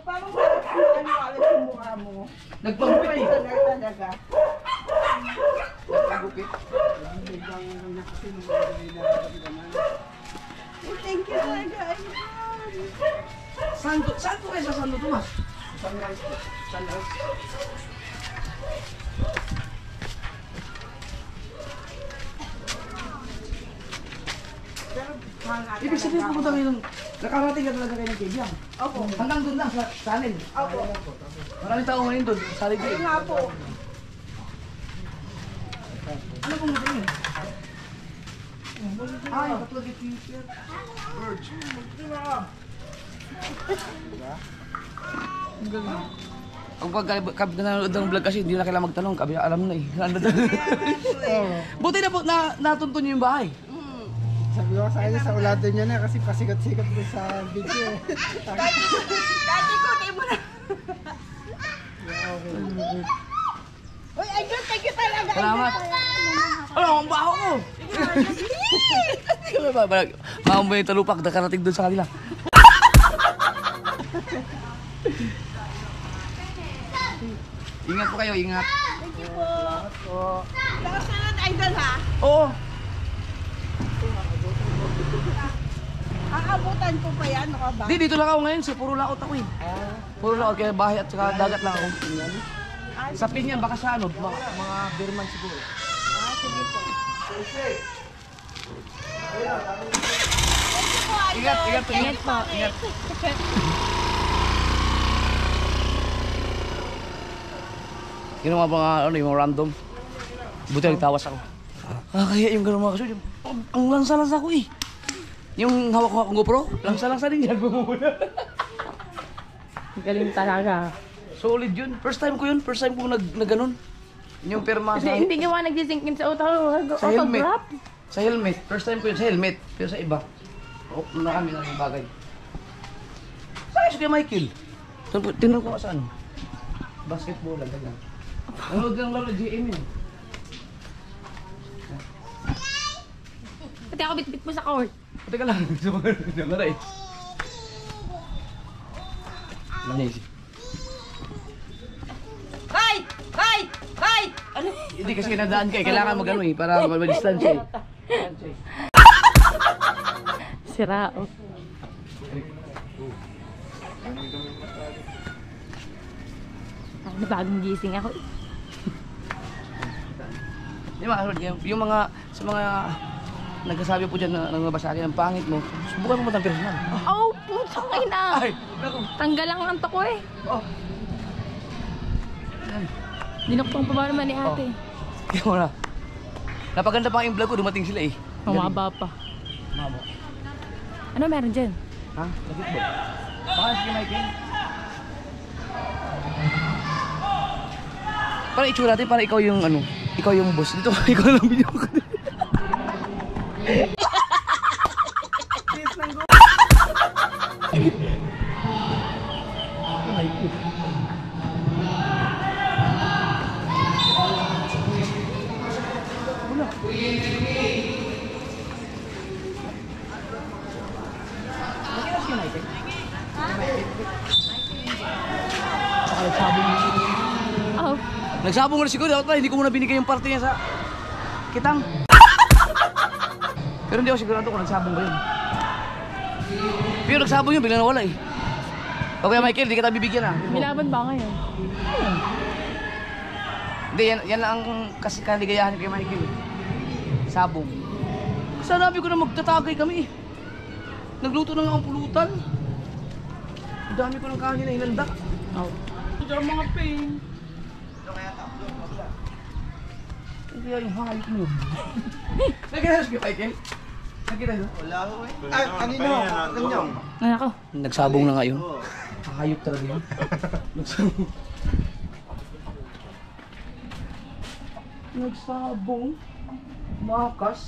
Parang alis yung mukha mo. Nagpagupit eh. Personal talaga. Nagpagupit. Thank you talaga. Saan po kayo sa Santo Tomas? Sunrise. Ibig sabihin pupunta kayo ng... Nakarating ka talaga kayo ng Kebyang. Opo. Hanggang doon lang sa channel. Opo. Maraming tao ngayon doon. Sa Ligay. Ayun nga po. Ano pong gusto niyo? Ay, katulad yung future. Birds. Ang galing. Ang pagka nanonood ng vlog kasi hindi na kailangan magtanong. Kabi alam na eh. Buti na po natunto niyo yung bahay. Sabi ko sa kanya, sa ulado niya na kasi pasikat-sikat doon sa video eh. Dati ko, di mo na. Uy, ayun, thank you talaga. Salamat. Ano, ang baho ko. Maamay yung talupak, nakarating doon sa kanila. Ingat po kayo, ingat. Thank you po. Lakas na nun, idol ha. Oo. Aabutan ko pa yan, ano ka ba? Di, dito lang ako ngayon. Puro laot ako eh. Puro laot, kaya bahay at saka dagat lang ako. Sa Pinyan, baka sa ano, mga Berman siguro. Sige po. Ingat, ingat, ingat po. Ingat. Yun ang mga, ano, yung mga random. Buti nagtawas ako. Kaya yung gano'n mga kasunod. Ang lansa-lansa ko eh. Yung hawak-hawak kong GoPro, lansa-lansa din yan. Galing talaga. Solid yun. First time ko yun. First time ko nag-ganon. Yung perma sa... Hindi ka ba nagsisingkin sa Sa helmet. autograph? Sa helmet. First time ko yun sa helmet. Pero sa iba. O, na kami na yung bagay. Sa kaya Michael. Tinanong ko ka saan? Basketball lang. Ganyan. Nanood lang lang na GM yun. Pati ako bit-bit mo sa court. Teka lang. Sa mga namaray. Alam niya isip. Hoy! Hoy! Hoy! Ano? Hindi kasi nadaan ka eh. Kailangan mag-ano eh. Para mag-distansya eh. Sira, oh. Ano, bagong gising ako. Yung mga, sa mga nagsasabi po dyan na nangabasa akin, ang pangit mo, subukan mo matang personal. Oh, putang ina. Ay, naku. Tanggal ang antok ko eh. Oh. Dinuktong pa ba naman ni ate? Kaya mo na. Napaganda pa ang vlog ko, dumating sila eh. Mamaba pa. Mamo. Ano meron dyan? Ha? Basketball. Baka si Michael. Parang itsura natin, parang ikaw yung ano, ikaw yung boss. Dito, ikaw lang video ko. Oh, Nagsabong na siguro, dapat pala hindi ko muna binigay yung parte niya sa kitang. Pero hindi ako sigurado kung nagsabong ba yun. Pero nagsabong yun, bigla nawala eh. O kaya Michael, hindi kita bibigyan ah. may laban ba ngayon? Hindi, yan lang ang kasi kaligayahan kay Michael. Sabong. Sanabi ko na magtatagay kami eh. Nagluto na nga ang pulutan. Ang dami ko ng kanin na hinanda. Oh. Ito ang mga pain. Hindi yung hayop mo. Nagkita sa Michael? Nagkita sa? Wala ko eh. Ay, kanino? Kanino? Ano ako? Nagsabong na nga yun. Hayop talaga yun. Nagsabong. Nagsabong. Makas.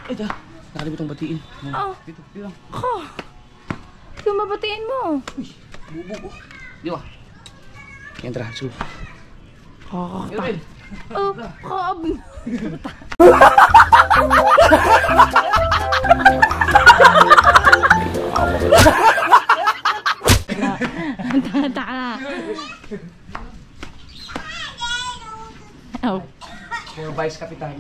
Ay, dah. Nakalimutan batiin. Oh. Dito, dito. Oh. Yung mabatiin mo. Bubo. Di ba? Yan, tara. Sige. Oh, Irwin. oh, kab. Taka. Oh. For Vice Kapitan.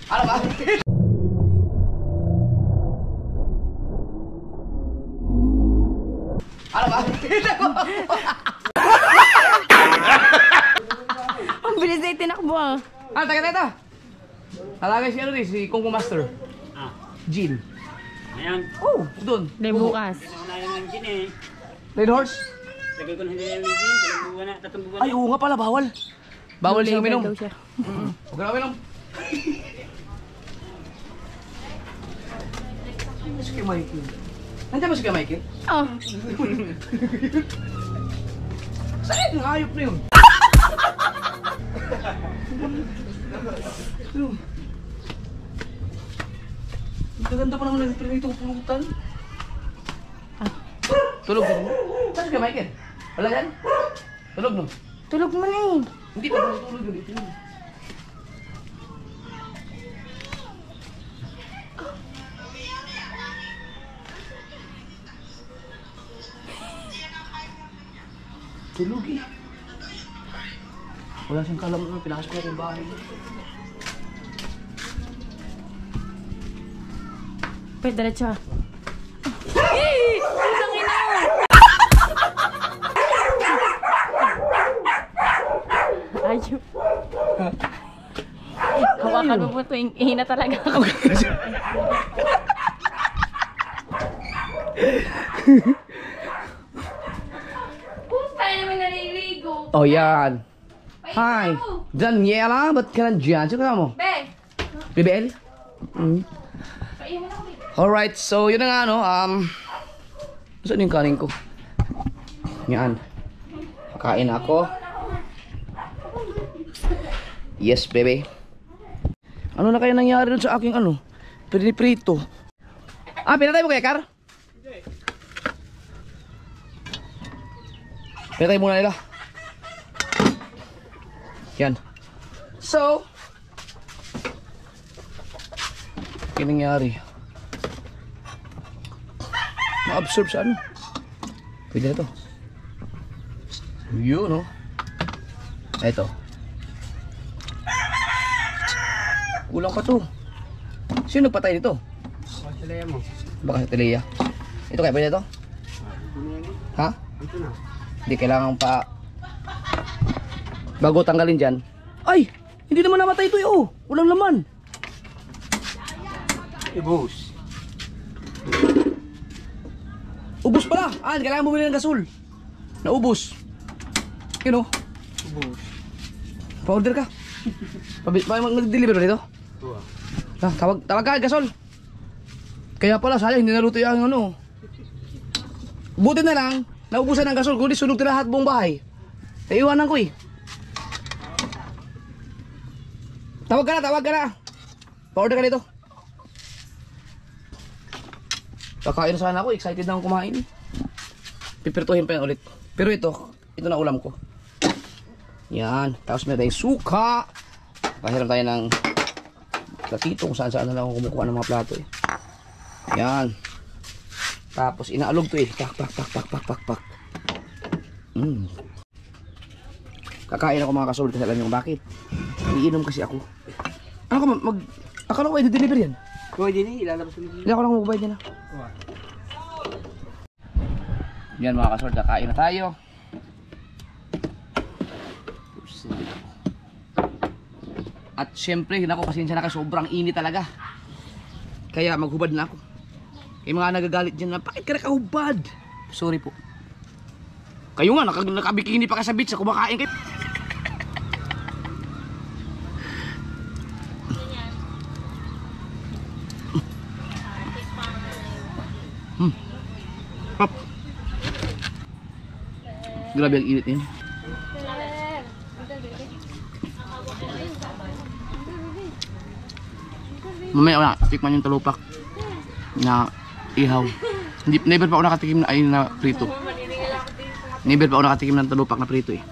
Ano ba? Ano ba? mo ah. Ah, taga. Talagay si ano rin, si Kung Fu Master. Ah, Jean. ayan. Oh, doon. Hindi bukas. Pinaunayan ng gin eh. Red horse. Tagal ko na hindi ng gin. 2 buwan na, 3 buwan Ay, oo nga pala, bawal. Bawal siya uminom. Daw siya. Huwag ka na uminom. Si Kuya Michael. Nandiyan ba si Kuya Michael? Oh. Saan yung hayop na yun? Ang ganda pa naman ng pinitong pulutan. Tulog ka mo? Saan si Kuya Michael? Wala yan? Tulog no? Tulog mo na eh. Hindi pa tulog yun. Ito yun. Tulog eh. Wala siyang kalam na pinakasok ko yung bahay. Pwede diretso ah. Eh! Isang ina! Ayun. Hawakan mo po ito. Hina talaga ako. Tayo naman naliligo. Oh yan. Hi. Daniela, ba't ka nandiyan? Sino ka mo? Be! BBL? Paiyan mo na ako. Alright, so yun na nga no. Saan yung kanin ko? Yan. Kakain ako. Yes, baby. Ano na kaya nangyari dun sa aking ano? Prito. Ah, pinatay mo kaya, Kar? Pinatay muna nila. Yan. So, yung nangyari. Na-absorb sa ano? Pwede na to. Yun, no? Eto. Kulang pa to. Sino nagpatay nito? Talaya mo. Baka sa Telea. Ito kaya pwede to? Ha? Ito na. Hindi kailangan pa bago tanggalin dyan. Ay! Hindi naman namatay ito eh, oh! Walang laman. Ibus. Ubus pala! Ah, kailangan bumili ng gasol. Naubos. Yun oh. Ibus. Pa-order ka. Mag-deliver dito? Ito Ah, tawag ka, gasol. Kaya pala, sayang, hindi naluto yung ano. Buti na lang, naubusan ng gasol, kundi sunog na lahat buong bahay. Naiwanan ko eh. Tawag ka na. Pa-order ka dito. Kakain sana ako, excited na akong kumain. Pipirtuhin pa yan ulit. Pero ito na ulam ko. Yan, tapos meron tayong suka. Pahiram tayo ng platito kung saan na lang ako kumukuha ng mga plato eh. Yan. Tapos inaalog to eh. Pak. Kakain ako mga kasolid kasi alam niyo kung bakit. Iinom kasi ako. Ano ko akala ko i-deliver yan. Pwede na, ilalabas ko Hindi ako lang magbabayad niya na. Yan mga kasolid, kakain na tayo. At syempre, nako, pasensya na kayo, sobrang init talaga. Kaya maghubad na ako. Yung mga nagagalit dyan na, bakit ka nakahubad? Sorry po. Kayo nga, nakabikini pa ka sa beach, kumakain kayo. Pop. Grabe ang init niya. Mamaya na, tikman yung talupak na ihaw. Never pa ako nakatikim na ay na prito. Never pa ako nakatikim ng talupak na prito eh.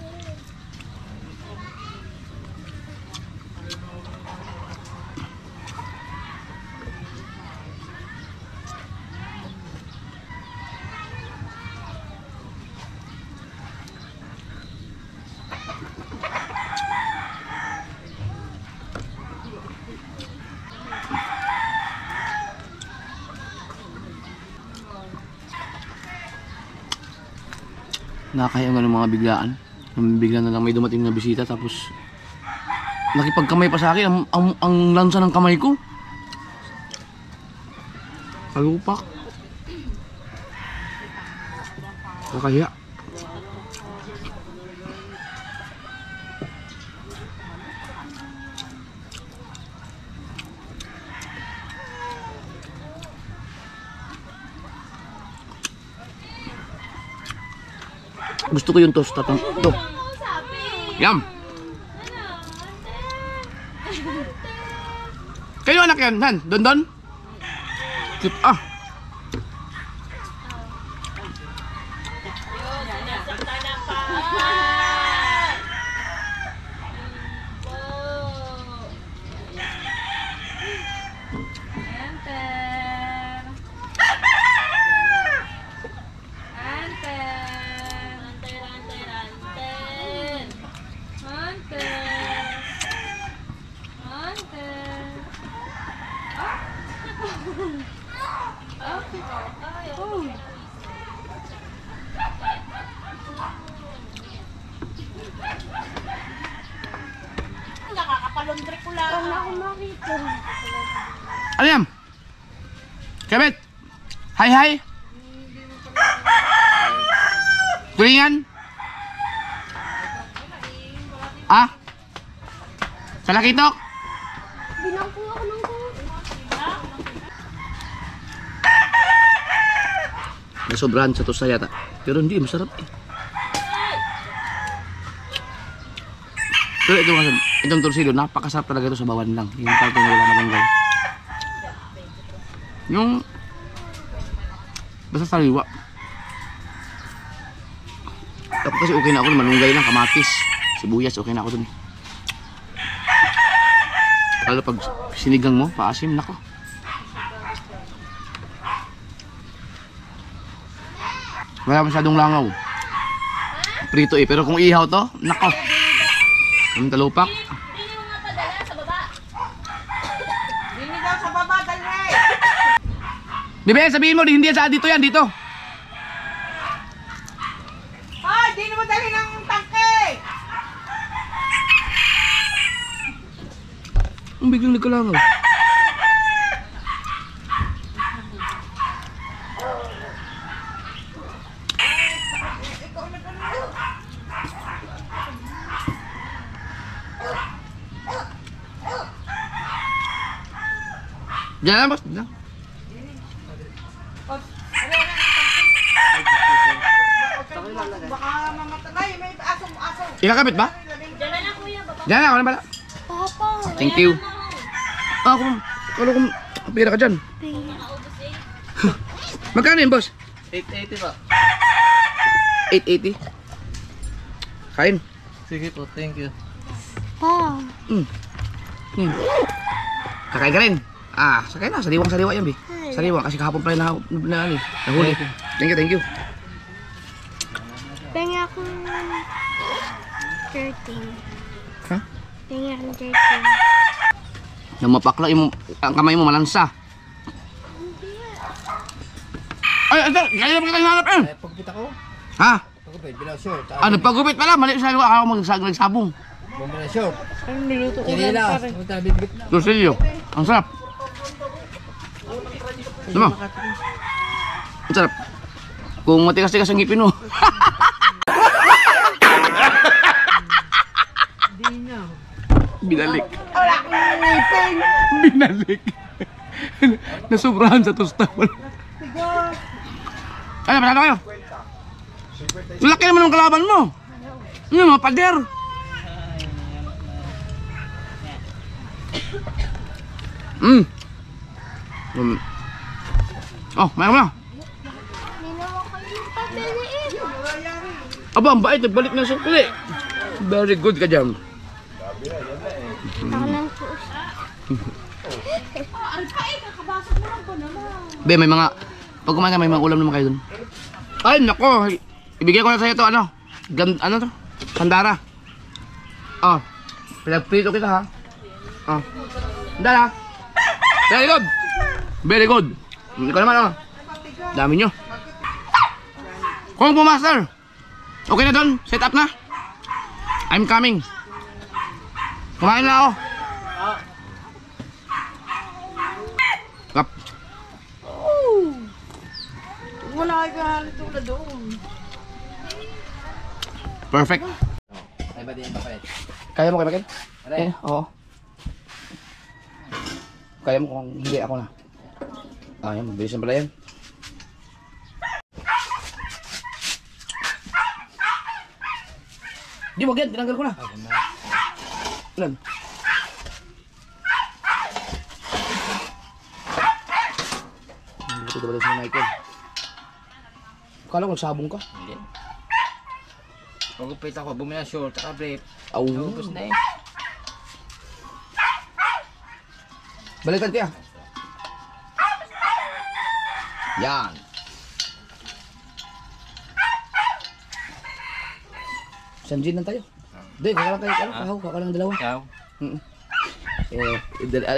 Nakakaya nga ng mga biglaan. Bigla na lang may dumating na bisita tapos nakipagkamay pa sa akin. Ang lansa ng kamay ko. Kalupak. Kaya. Gusto ko yung toast tatang ito. Yum. Kayo anak yan, Han? Don? Cute ah. Nakakapalundre ko lang. Wala akong makita. Ano yan? Kebet? Hi. Tulingan? Ah? Salakitok? Binangko ako ng Nasobrahan sa tosta yata. Pero hindi, masarap eh. Pero itong torsilyo, napakasarap talaga ito sa bawan lang. Yung parte na wala malunggay. Yung basta sariwa. Ako kasi okay na ako, malunggay lang, kamatis, sibuyas, okay na ako dun. Lalo pag sinigang mo, paasim, nako. Wala masyadong langaw. Prito eh, pero kung ihaw to, nako. Ang talupak. Dini daw sa baba, dalre. Di ba, sabihin mo, hindi yan sa dito yan, dito. Ay, dini mo dali ng tangke. Ang biglang nagkalangaw. Diyan lang, boss. Diyan. Baka mamatay, may aso. Ikakabit ba? Diyan lang, ako na bala. Papa. Thank you. Ah, kalo kung pira ka dyan. Magkano yun, boss? 880 pa. 880. Kain. Sige po, thank you. Pa. Kakain ka rin. Ah, sakay na. Sariwang-sariwa yan, Bi. Sariwang kasi kahapon pala nahuli. Thank you. Pengen akong 13. Ha? Pengen akong 13. Nang mapakla yung ang kamay mo malansa. Ay, kaya pa kita hinanap eh. Pagpita ko, Ha? pagpita, bilang short. Ah, nagpagupit pala. Mali sa ako nagsabong. Bumili short. Ang niluto ko lang Kinilas, pare. punta bibit. Torsilyo. Ang sarap. Ano? Ang sarap. Kung matikas-tikas ang ngipin mo. Binalik. Wala akong ngipin. Binalik. Nasobrahan sa tosta. Ay, panalo kayo. Laki naman ng kalaban mo. Ano mga pader? Oh, mayroon na. Ninawa ko yung papeliin. Aba, ang bait. Nagbalik na sukli. Very good ka dyan. Ako ng puus. Be, may mga... Pag kumain ka, may mga ulam naman kayo dun. Ay, nako. Ibigay ko na sa'yo to, ano? Ano to? Sandara. Oh. Pinagprito kita, ha? Oh. Sandara. Very good. Very good. Ikaw naman, oh. Dami nyo. Kung po, master. Okay na dun? Set up na? I'm coming. Kumain na ako. Kap. Wala ka halito na doon. Perfect. Ay ba din papalit? Kaya mo kay Michael? Aray. Oo. Kaya mo kung hindi ako na. Yan, mabilis na pala yan. Di, wag yan. Tinanggal ko na. Ilan? Hindi ko ito balik si Michael. Kala ko nagsabong ka. Hindi. Pagupit ako, bumili ng short, saka brief. Aw. Ubus na eh. Balikan kaya. Yan. Isang gin lang tayo. Hindi, kakalang tayo. Kahaw, kakalang dalawa. Ikaw?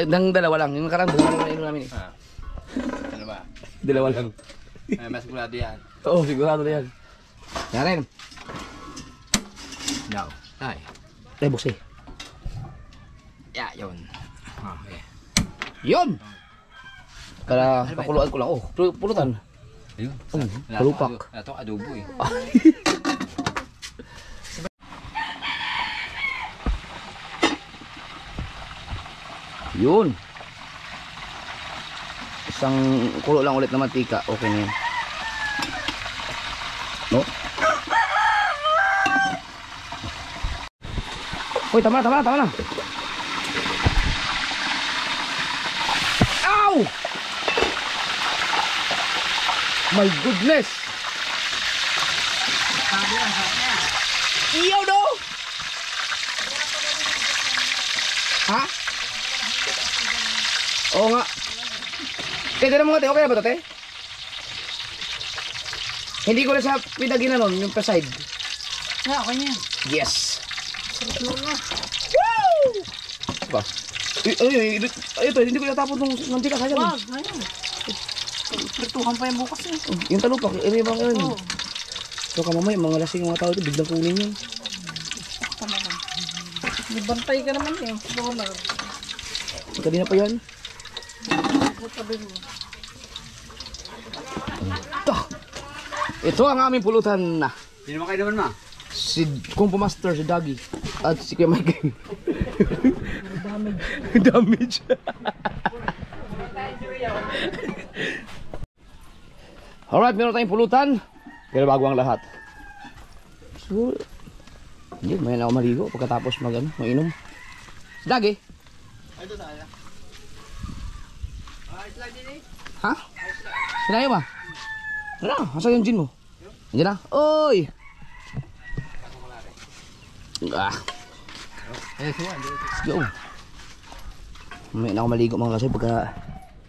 Nang dalawa lang. Yung nakarang dalawa lang na ino namin eh. Ano ba? Dalawa lang. Ay, mas sigurado yan. Oo, sigurado na yan. Yan rin. No. Ay. Buksi. Yeah, yun. Okay. Yun! Kaya pakuluan ko lang. Oh, pulutan. Ayun. Palupak. Ito adobo eh. Yun. Isang kulo lang ulit na mantika. Okay na yan. No? Uy, tama na. Ow! My goodness! Iyaw do! Ha? Oo nga. Kaya mo nga te, okay na ba ito te? Hindi ko na siya pinagina nun, yung pa-side. Okay niya. Yes! Woo! Ba? Ito, hindi ko natapon ng mantika kaya. Wag, ayun. Prituhan pa yung bukas eh. Yung talupak, may bang yun. So kamamay, mga lasing mga tao ito, biglang kunin yun. Nibantay ka naman eh. Dolar. Kanina pa yan. Ito ang aming pulutan na. Sino mo kayo naman ma? Si Kung Master, si Dagi. At si Kuya Michael. Damage. Alright, meron tayong pulutan. Pero bago ang lahat. So, hindi, may na ako maligo pagkatapos mag-inom. Si Dagi. Ito tayo. Ha? Sinayo ba? Tara, asan yung gin mo? Andiyan na. Oy! Let's go. May na ako maligo mga kasi pagka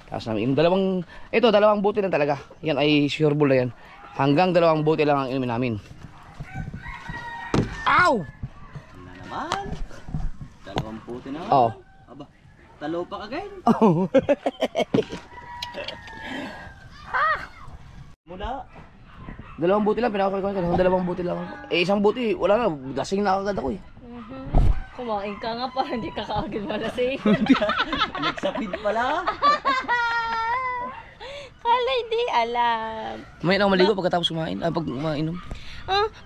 taas namin. Dalawang bote lang talaga. Yan ay sure bull na yan. Hanggang 2 bote lang ang inumin namin. Ow! Na naman. 2 puti na. Oh. Aba, talo pa again. Oh. Mula. 2 bote lang, pinakakoy ko. 2 bote lang. Isang bote, wala na. Lasing na agad ako eh. Kumain ka nga para hindi ka kaagad malasing. Nagsapid pala. Kala hindi alam. May na ako maligo pagkatapos kumain. Pag mainom.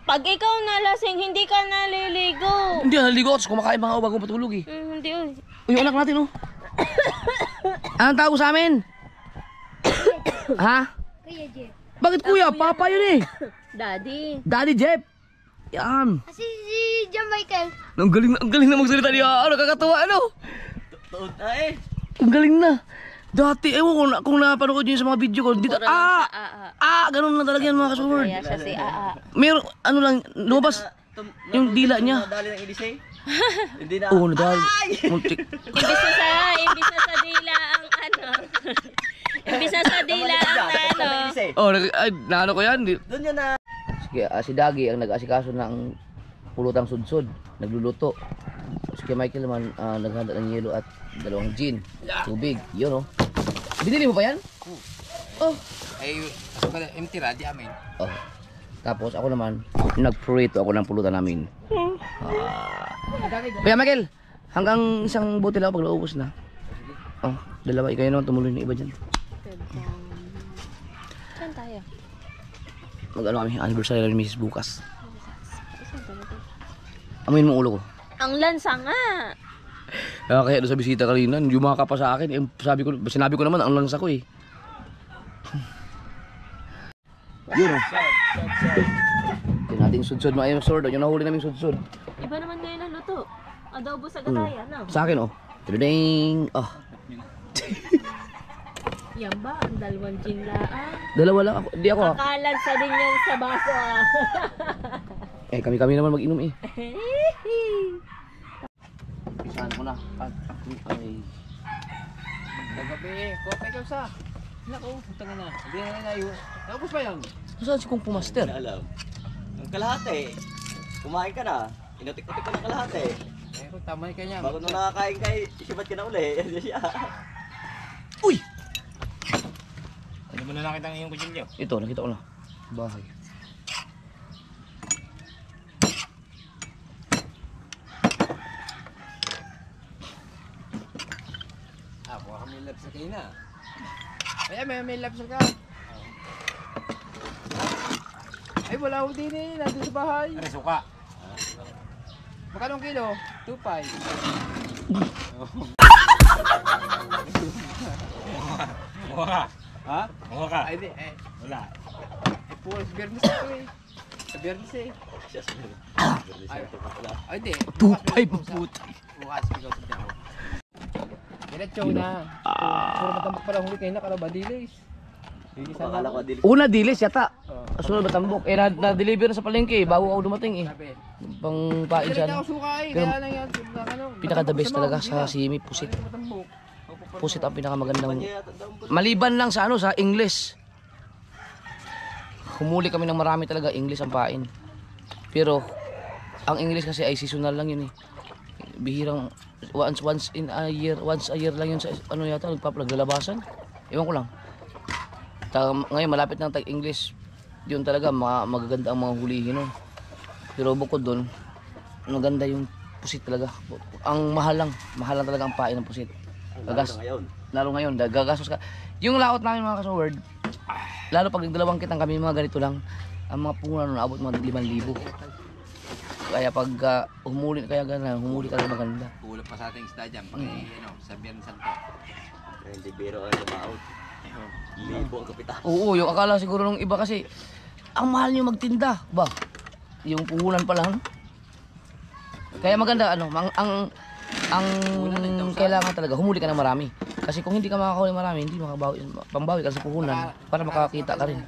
Pag ikaw nalasing, hindi ka naliligo. Hindi, naligo ako. Tapos kumakain mga bago matulog eh. Hindi oy. Uy, yung anak natin oh. Anong tawag sa amin? Ha? Kuya Jeff. Bakit kuya? Papa yun eh. Daddy. Daddy Jeff. Yan. Kasi si John Michael. Ang galing na magsalita niya. Nakakatawa ano? Tuod na eh. Ang galing na. Dati, ewan ko kung napanood nyo sa mga video ko. Dito, ganun na talaga yan mga kasumard. Kaya siya si Aa. Meron, ano lang, lumabas yung dila niya. Nadali ng Edisay. Hindi na. Oo, nadali. Muntik. Imbis na sa dila ang ano. Imbis na sa dila ang ano. Oh, naano ko yan. Doon yan na. Sige, si Dagi ang nag-asikaso ng pulutang sudsod. Nagluluto. Si Michael naman naghanda ng yelo at 2 gin. Tubig. Yun oh. Binili mo pa yan? Oh. Ay, empty ra, di amin. Oh. Tapos ako naman, nag-prito ako ng pulutan namin. Kuya Michael, Hanggang isang bote lang pag naubos na. Oh, dalawa. Ikaw naman tumuloy ng iba dyan. Saan tayo? Mag-ano kami, anniversary ni Mrs. bukas. Amoyin mo ulo ko. Ang lansa nga. Kaya doon sa bisita kanina, yumaka pa sa akin. Eh, sinabi ko naman, ang lansa ko eh. Yun oh. Ito nating sudsod, mga sword. Yung nahuli naming sudsod. Iba naman ngayon ang luto. Adobo sa gatayan, no? Sa akin oh. Tuding. Oh. Yan ba? Ang dalawang gin laan. Dalawa lang ako. Hindi ako ah. Kalansa din yan sa baso ah. Eh kami naman mag-inom eh. Saan ko na? Ay. Nagabi, kope ka sa. Naku, puta nga na. Hindi na layo. Tapos ba yan? Saan si Kung Pumaster? Alam. Ang kalahati. Kumain ka na. Inutik-utik ka na kalahati. Eh, kung tama ka niya. Bago nung nakakain kay, sibat ka na uli. Siya. Uy! Ano mo na nakita ng iyong kutsilyo? Ito, nakita ko na. Bahay. Ako kami labs kayo na. Kaya may labs ka. Ay, wala ko din eh. Nandun sa bahay. Ano, suka? Magkano kilo? 2.5. Mukha ka? Ha? Mukha ka? Ay, di. Eh, wala. Eh, puro sa Biyernes ito eh. Sa Biyernes eh. Ay, di. 2.5 puta. Bukas, ikaw sa dyan. Diretso na. Puro matambak pala huli kayo na kalabadilis. Akala ko dilis. Una dilis yata. Kasunod Batambok. Eh na-deliver na sa palengke bago ako dumating eh. Pang pain siya. Pero pinaka the best talaga sa simi pusit. Pusit ang pinakamagandang. Maliban lang sa sa English. Humuli kami ng marami talaga English ang pain. Pero ang English kasi ay seasonal lang yun eh. Bihirang once a year lang yun sa yata naglalabasan. Ewan ko lang. Ngayon malapit ng tag-English, yun talaga magaganda ang mga hulihin nun. Pero bukod doon, maganda yung pusit talaga. Ang mahal lang talaga ang pain ng pusit. Lalo ngayon, gagastos ka. Yung laot namin mga kasaward, lalo pag dalawang kitang kami mga ganito lang, ang mga puhunan nun abot mga 5,000. Kaya pag humuli ka lang maganda. Kulap pa sa ating isda dyan, pag sa Biyernes Santo. Hindi biro ang lumaot. Libo ang kapital. Oo, yung akala siguro nung iba kasi, ang mahal nyo magtinda, ba? Yung puhunan pa lang. Kaya maganda, ang kailangan talaga, humuli ka ng marami. Kasi kung hindi ka makakahuli marami, hindi makabawi, pambawi ka sa puhunan para makakita ka rin.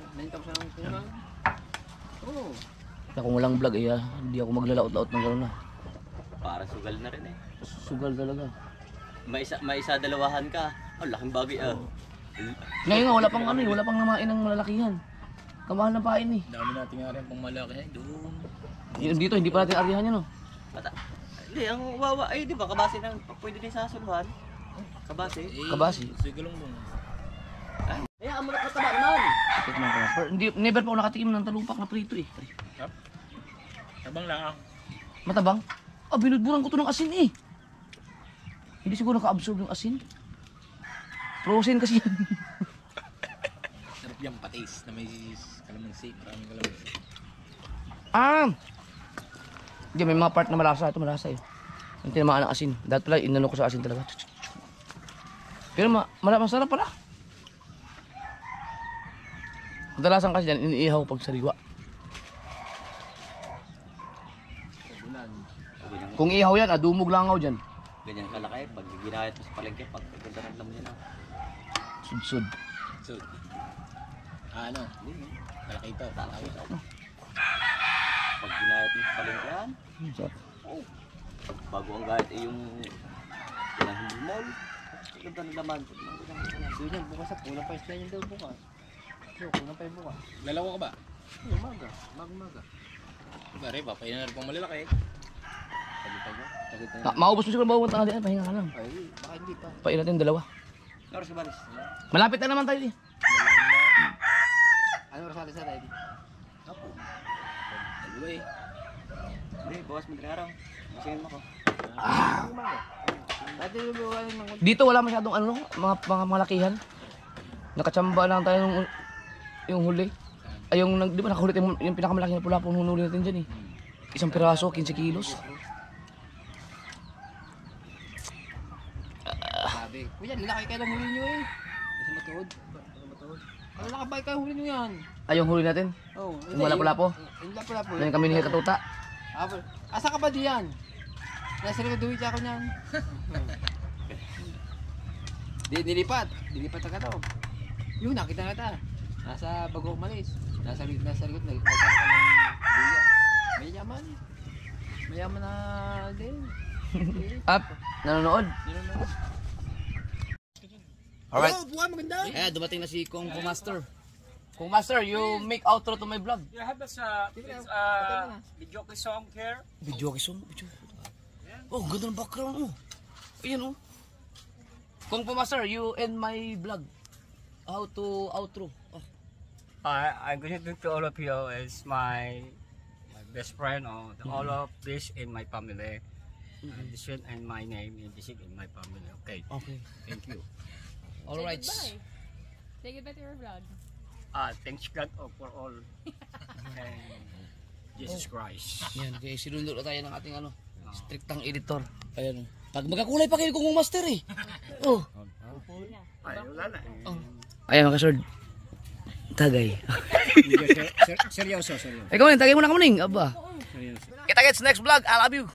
Kaya kung walang vlog, hindi ako maglalaot-laot ng gano'n na. Para sugal na rin eh. Sugal talaga. May isa dalawahan ka. Oh, laking bagay ah. Ngayon nga, wala pang namain ng malalakihan. Kamahal na pain eh. Dami natin nga rin pang malaki doon. Dito, hindi pa natin arihan yan oh. Hindi, ang wawa ay di ba kabase ng pwede din sa suluhan. Kabase. Kabasi. Sigulong mo. Eh, amulat mataba naman. Tikman ko na. Never pa ako nakatikim ng talupak na prito eh. Tabang lang. Matabang? Binudburan ko to ng asin eh. Hindi siguro naka-absorb yung asin. Frozen kasi yan. Sarap yung patis na may kalamansi. Maraming kalamansi. Hindi, may mga part na malasa. Ito malasa eh. Yung tinamaan ng asin. Dahil pala, inano ko sa asin talaga. Pero masarap pala. Kadalasan kasi dyan, iniihaw pag sariwa. Kung ihaw yan, dumog lang ako dyan. Ganyan kalaki. Pag ginayat mo sa palengke, pag ganda ng laman yan ah. Sudsud. So, ano? Malaki ito. Pag ginayat mo sa palengke yan, Sarap. bago ang gayat ay yung pinahimol. Ganda ng laman. Doon yan, bukas at kulang pa isla niyan daw bukas. Kulang pa yung bukas. Lalawa ka ba? Umaga. Umaga. Pare, papayin na rin pang malalaki. Maubos mo siguro bawang tanghalian, pahinga ka lang. Ay, baka hindi pa. Pain natin dalawa. Oras ka balis. Malapit na naman tayo eh. Ano oras natin sa ready? Apo. Dalawa eh. Hindi, bukas mo din araw. Masingin mo ko. Dati yung buhay ng Dito wala masyadong ano, mga malakihan. Nakatsamba lang tayo nung yung huli. Ay yung di ba nakahulit yung pinakamalaki na pula-pong hunuli natin diyan eh. Isang piraso, 15 kilos. sabi. Kuya, lalaki kayo lang huli nyo eh. Kasi matuod. Kaya nakabay kayo huli nyo yan. Ay yung huli natin. Oh, Yung wala pula-po. Yung lapula po. Yan kami ni Katuta. Asa ka ba diyan? Nasa rin duwi ako niyan. Nilipat ka daw. Yun, nakita na ta. Nasa bago umalis. Nasa likod nagkakaroon ng buya. Mayaman na din. Up, nanonood. Alright. Oh, buwan maganda. Ayan, dumating na si Kung Master. Kung Master, you make outro to my vlog. You have this video song here. Video kisong, video. Oh, ganda ng background oh. Ayan oh. Kung Master, you end my vlog. How to outro. Oh. I'm going to do to all of you is my best friend or all of this in my family. This one and my name and this is in my family. Okay. Okay. Thank you. All right. Say goodbye to your vlog. Thanks God for all. And Jesus Christ. Yan, kaya sinundo na tayo ng ating ano, strictang editor. Ayan oh. Pag magkakulay pa kayo kung Master eh. Oh. Ay, wala na. Oh. Ayan mga sword. Tagay. Seryoso. Ikaw tagay mo na kamo ning. Aba. Kita gets next vlog. I love you.